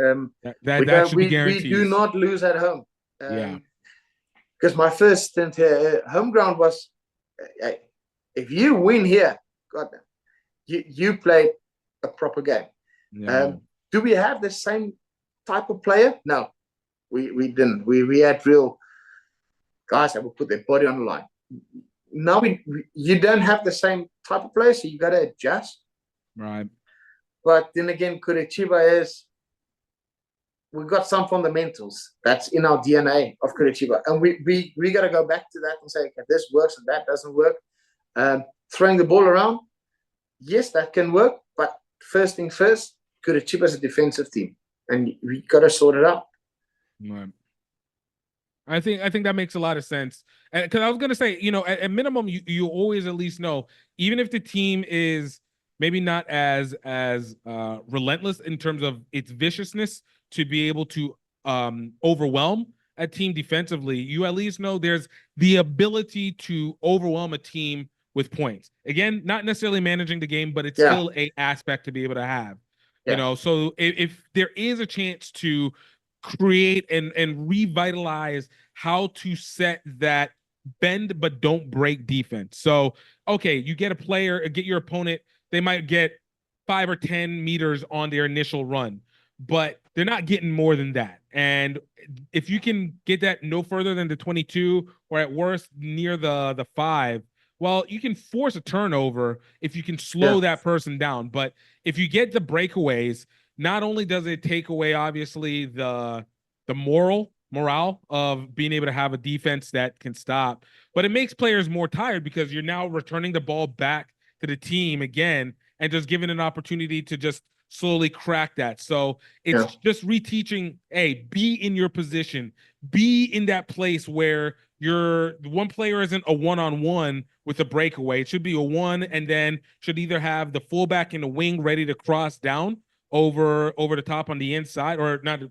Speaker 1: That should be guaranteed.
Speaker 2: We do not lose at home. Because my first stint here, home ground was, if you win here, God, you played a proper game. Do we have the same type of player? No, we didn't. We had real guys that would put their body on the line. Now you don't have the same type of player, so you got to adjust.
Speaker 1: Right.
Speaker 2: But then again, Curitiba we've got some fundamentals that's in our DNA of Curitiba, and we got to go back to that and say, okay, this works and that doesn't work. Throwing the ball around, yes, that can work, but first thing first, Curitiba is a defensive team, and we got to sort it out.
Speaker 1: Right. I think that makes a lot of sense. Because I was gonna say, at minimum, you always at least know, even if the team is maybe not as relentless in terms of its viciousness to be able to overwhelm a team defensively, you at least know there's the ability to overwhelm a team with points. Again, not necessarily managing the game, but it's still an aspect to be able to have. So if there is a chance to create and revitalize how to set that bend but don't break defense. So, okay, you get a player, get your opponent, they might get 5 or 10 meters on their initial run, but they're not getting more than that. And if you can get that no further than the 22, or at worst near the 5, well, you can force a turnover if you can slow that person down. But if you get the breakaways, not only does it take away, obviously, the morale of being able to have a defense that can stop, but it makes players more tired because you're now returning the ball back to the team again and just giving an opportunity to just slowly crack that. So it's just reteaching, hey, be in your position, be in that place where your one player isn't a one-on-one with a breakaway. It should be a one, and then should either have the fullback in the wing ready to cross down over the top on the inside, or not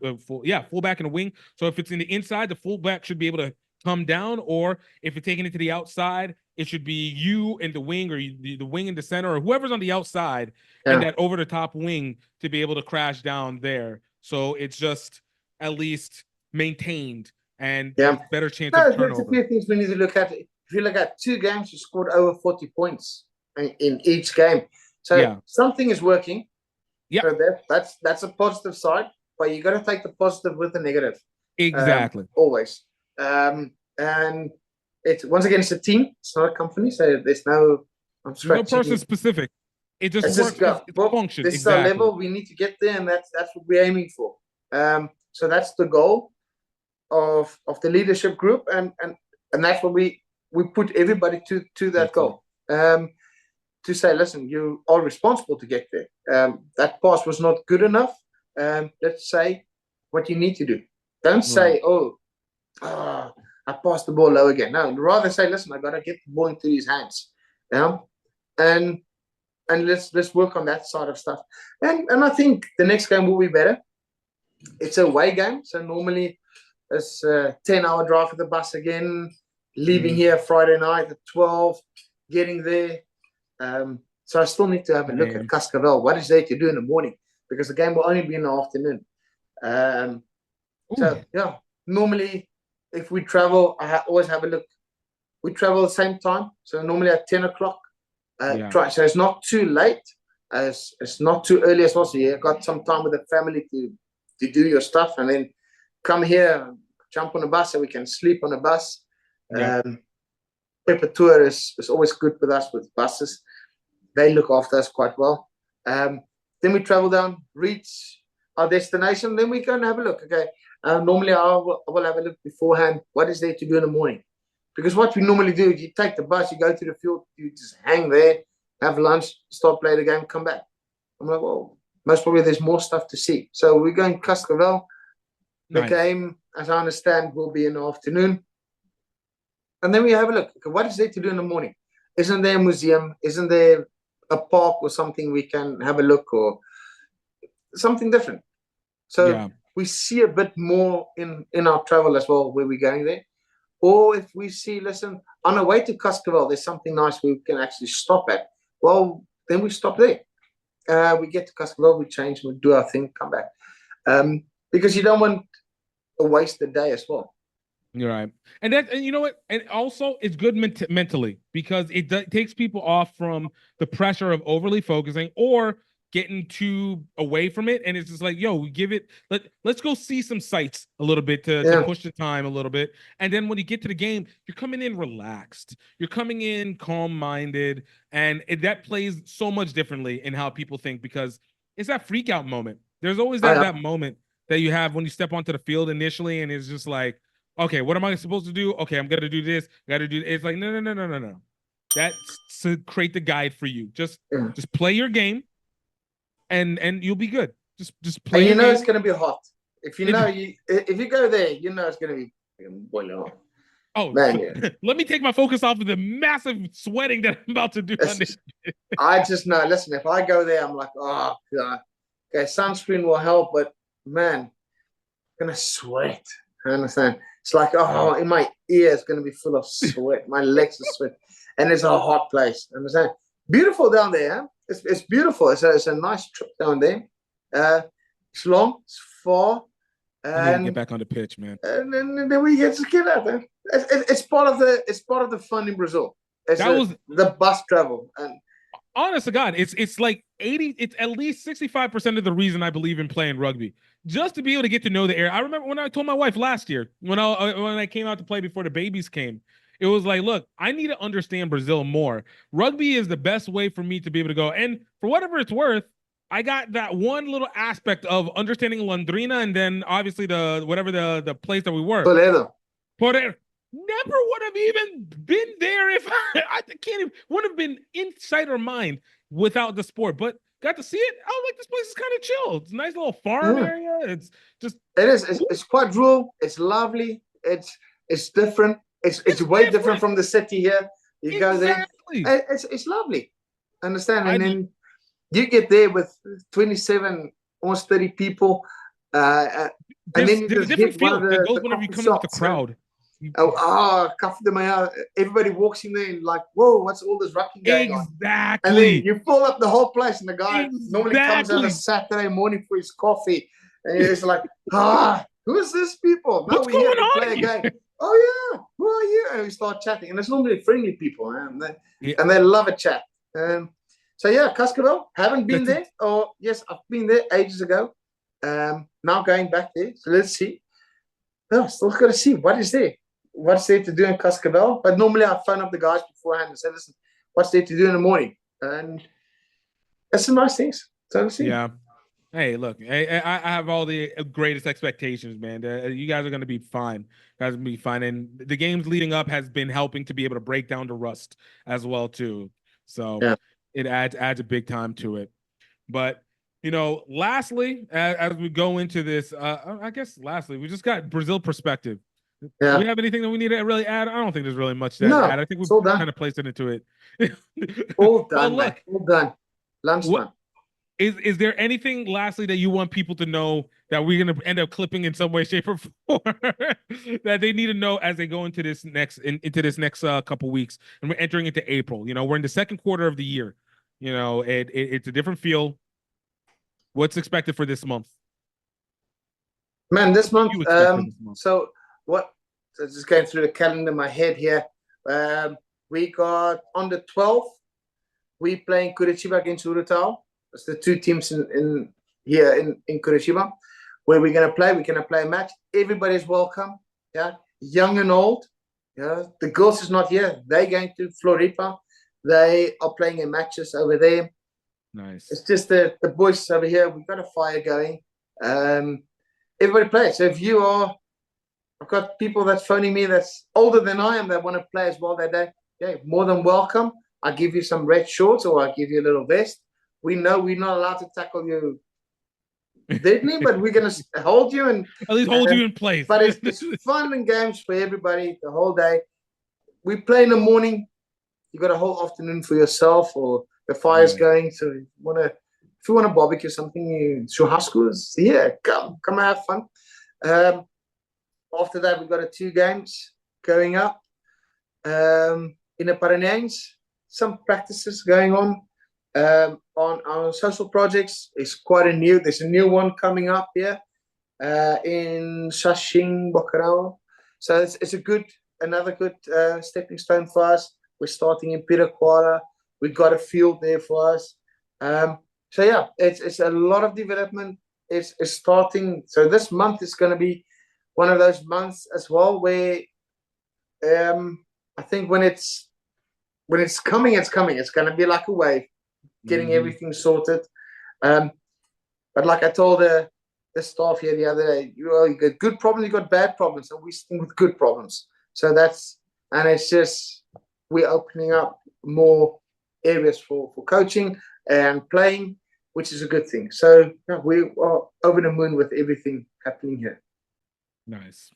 Speaker 1: fullback in the wing. So if it's in the inside, the fullback should be able to come down, or if it's taking it to the outside, it should be you in the wing, or the wing in the center, or whoever's on the outside in that over the top wing to be able to crash down there. So it's just at least maintained and better chance of turnover.
Speaker 2: There's a few things we need to look at. If you look at 2 games, you scored over 40 points in each game. So something is working. Yeah, so that's a positive side, but you got to take the positive with the negative.
Speaker 1: Exactly.
Speaker 2: Always. And it's, once again, it's a team. It's not a company, so there's no
Speaker 1: person specific. It just works. It's a function.
Speaker 2: This is our level. We need to get there, and that's what we're aiming for. So that's the goal of the leadership group, and that's what we put everybody to that goal. To say, listen, you are responsible to get there. That pass was not good enough. Let's say what you need to do. Don't say, I passed the ball low again. No, rather say, listen, I got to get the ball into his hands. And let's work on that side of stuff. And I think the next game will be better. It's a away game, so normally it's a 10-hour drive with the bus again, leaving here Friday night at 12, getting there. So I still need to have a look at Cascavel. What is there to do in the morning? Because the game will only be in the afternoon. So, normally if we travel, I always have a look. We travel at the same time. So normally at 10 o'clock. So it's not too late. It's not too early as well. So you got some time with the family to do your stuff, and then come here, jump on a bus so we can sleep on a bus. Pepper Tour is always good with us with buses. They look after us quite well. Then we travel down, reach our destination, then we go and have a look. Okay, normally I will have a look beforehand. What is there to do in the morning? Because what we normally do is you take the bus, you go to the field, you just hang there, have lunch, start playing the game, come back. I'm like, well, most probably there's more stuff to see. So we're going Cascavel. The game, as I understand, will be in the afternoon. And then we have a look. Okay, what is there to do in the morning? Isn't there a museum? Isn't there a park or something we can have a look, or something different? So we see a bit more in our travel as well, where we're going there. Or if we see, listen, on our way to Cascavel, there's something nice we can actually stop at. Well, then we stop there. We get to Cascavel, we change, we do our thing, come back. Because you don't want a wasted day as well.
Speaker 1: You're right. And you know what? And also it's good mentally, because it takes people off from the pressure of overly focusing or getting too away from it. And it's just like, yo, we give it, let's go see some sights a little bit to push the time a little bit. And then when you get to the game, you're coming in relaxed. You're coming in calm-minded. And that plays so much differently in how people think, because it's that freak out moment. There's always that moment that you have when you step onto the field initially, and it's just like, okay, what am I supposed to do? Okay, I'm gonna do this. I gotta do. It's like no. That's to create the guide for you. Just play your game, and you'll be good. Just play.
Speaker 2: And it's gonna be hot. If you go there, you know it's gonna be boiling hot.
Speaker 1: Oh man, let me take my focus off of the massive sweating that I'm about to do.
Speaker 2: I just know. Listen, if I go there, I'm like, oh god. Okay, sunscreen will help, but man, I'm gonna sweat. I understand. It's like, in my ear it's going to be full of sweat. My legs are sweat. And it's a hot place. Understand? Beautiful down there. Huh? It's beautiful. It's a nice trip down there. It's long. It's far.
Speaker 1: And get back on the pitch, man.
Speaker 2: And then we get to get out there. It's part of the fun in Brazil. The bus travel. And
Speaker 1: honest to God, it's like 80. It's at least 65% of the reason I believe in playing rugby. Just to be able to get to know the area. I remember when I told my wife last year when I came out to play before the babies came, it was like, look, I need to understand Brazil more. Rugby is the best way for me to be able to go. And for whatever it's worth, I got that one little aspect of understanding Londrina, and then obviously the place that we were.
Speaker 2: Toledo.
Speaker 1: Never would have even been there if I can't even, wouldn't have been inside our mind without the sport. But got to see it. I was like, this place is kind of chill. It's a nice little farm area. It's just
Speaker 2: it's quite rural. It's lovely. It's different. It's way different from the city here. You go there. It's lovely. Understand? And then you get there with 27, almost 30 people. And then you just hit one of the
Speaker 1: whenever you come in with the crowd.
Speaker 2: Everybody walks in there and like, whoa, what's all this rugby going on?
Speaker 1: Exactly.
Speaker 2: And then you fill up the whole place, and the guy normally comes on a Saturday morning for his coffee, and he's like, who is this people? Now we're here to play a game. Oh yeah, who are you? And we start chatting, and it's normally friendly people, and they love a chat. So yeah, Cascavel, haven't been there. Or yes, I've been there ages ago. Now going back there, so let's see. No, still got to see what's there to do in Cascavel. But normally I phone up the guys beforehand and say, listen, what's there to do in the morning? And that's some nice things. So see.
Speaker 1: Yeah. Hey, look, I have all the greatest expectations, man. You guys are going to be fine. You guys are going to be fine. And the games leading up has been helping to be able to break down the rust as well, too. So it adds a big time to it. But, you know, lastly, as we go into this, I guess lastly, we just got Brazil perspective.
Speaker 2: Yeah.
Speaker 1: Do we have anything that we need to really add? I don't think there's really much to add. I think we've kind of placed it into it.
Speaker 2: All done, well, look, all done. Lunchtime.
Speaker 1: Is there anything lastly that you want people to know that we're going to end up clipping in some way, shape, or form that they need to know as they go into this next couple weeks, and we're entering into April? You know, we're in the second quarter of the year. You know, it's a different feel. What's expected for this month?
Speaker 2: Man, this month. So just going through the calendar in my head here. We got on the 12th, we playing Curitiba against Urutau. It's the two teams in Curitiba, where we're gonna play. We're gonna play a match. Everybody's welcome. Yeah, young and old. Yeah, the girls is not here. They're going to Floripa. They are playing in matches over there.
Speaker 1: Nice.
Speaker 2: It's just the boys over here. We've got a fire going. Everybody plays. So if you are, I've got people that's phoning me that's older than I am that want to play as well that day. Yeah, more than welcome. I'll give you some red shorts, or I'll give you a little vest. We know we're not allowed to tackle you deadly, but we're going to hold you and
Speaker 1: at least hold you in place.
Speaker 2: But it's fun and games for everybody the whole day. We play in the morning. You got a whole afternoon for yourself, or the fire's going. So if you want to barbecue something, churrascos, come have fun. After that, we've got 2 games going up. In the Paranaense, some practices going on our social projects. There's a new one coming up here in Xaxim, Bacurau. So it's another good stepping stone for us. We're starting in Piraquara. We've got a field there for us. So yeah, it's a lot of development. It's starting. So this month is going to be one of those months as well where I think when it's coming, it's coming. It's going to be like a wave, getting everything sorted. But like I told the staff here the other day, you got good problems, you got bad problems, and we stick with good problems. So it's just we're opening up more areas for coaching and playing, which is a good thing. So we are over the moon with everything happening here.
Speaker 1: Nice.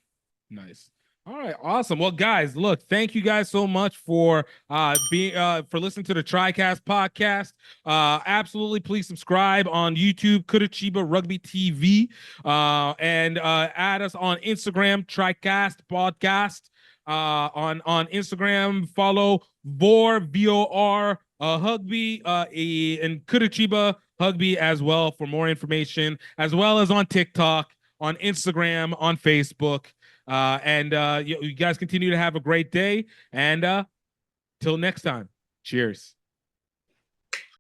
Speaker 1: All right, awesome. Well, guys, look, thank you guys so much for listening to the Trycast podcast. Absolutely, please subscribe on YouTube, Curitiba Rugby TV, and add us on Instagram, Trycast Podcast. On Instagram, follow VOR Rugby and Curitiba Rugby as well for more information, as well as on TikTok, on Instagram, on Facebook. And you guys continue to have a great day. And till next time, cheers.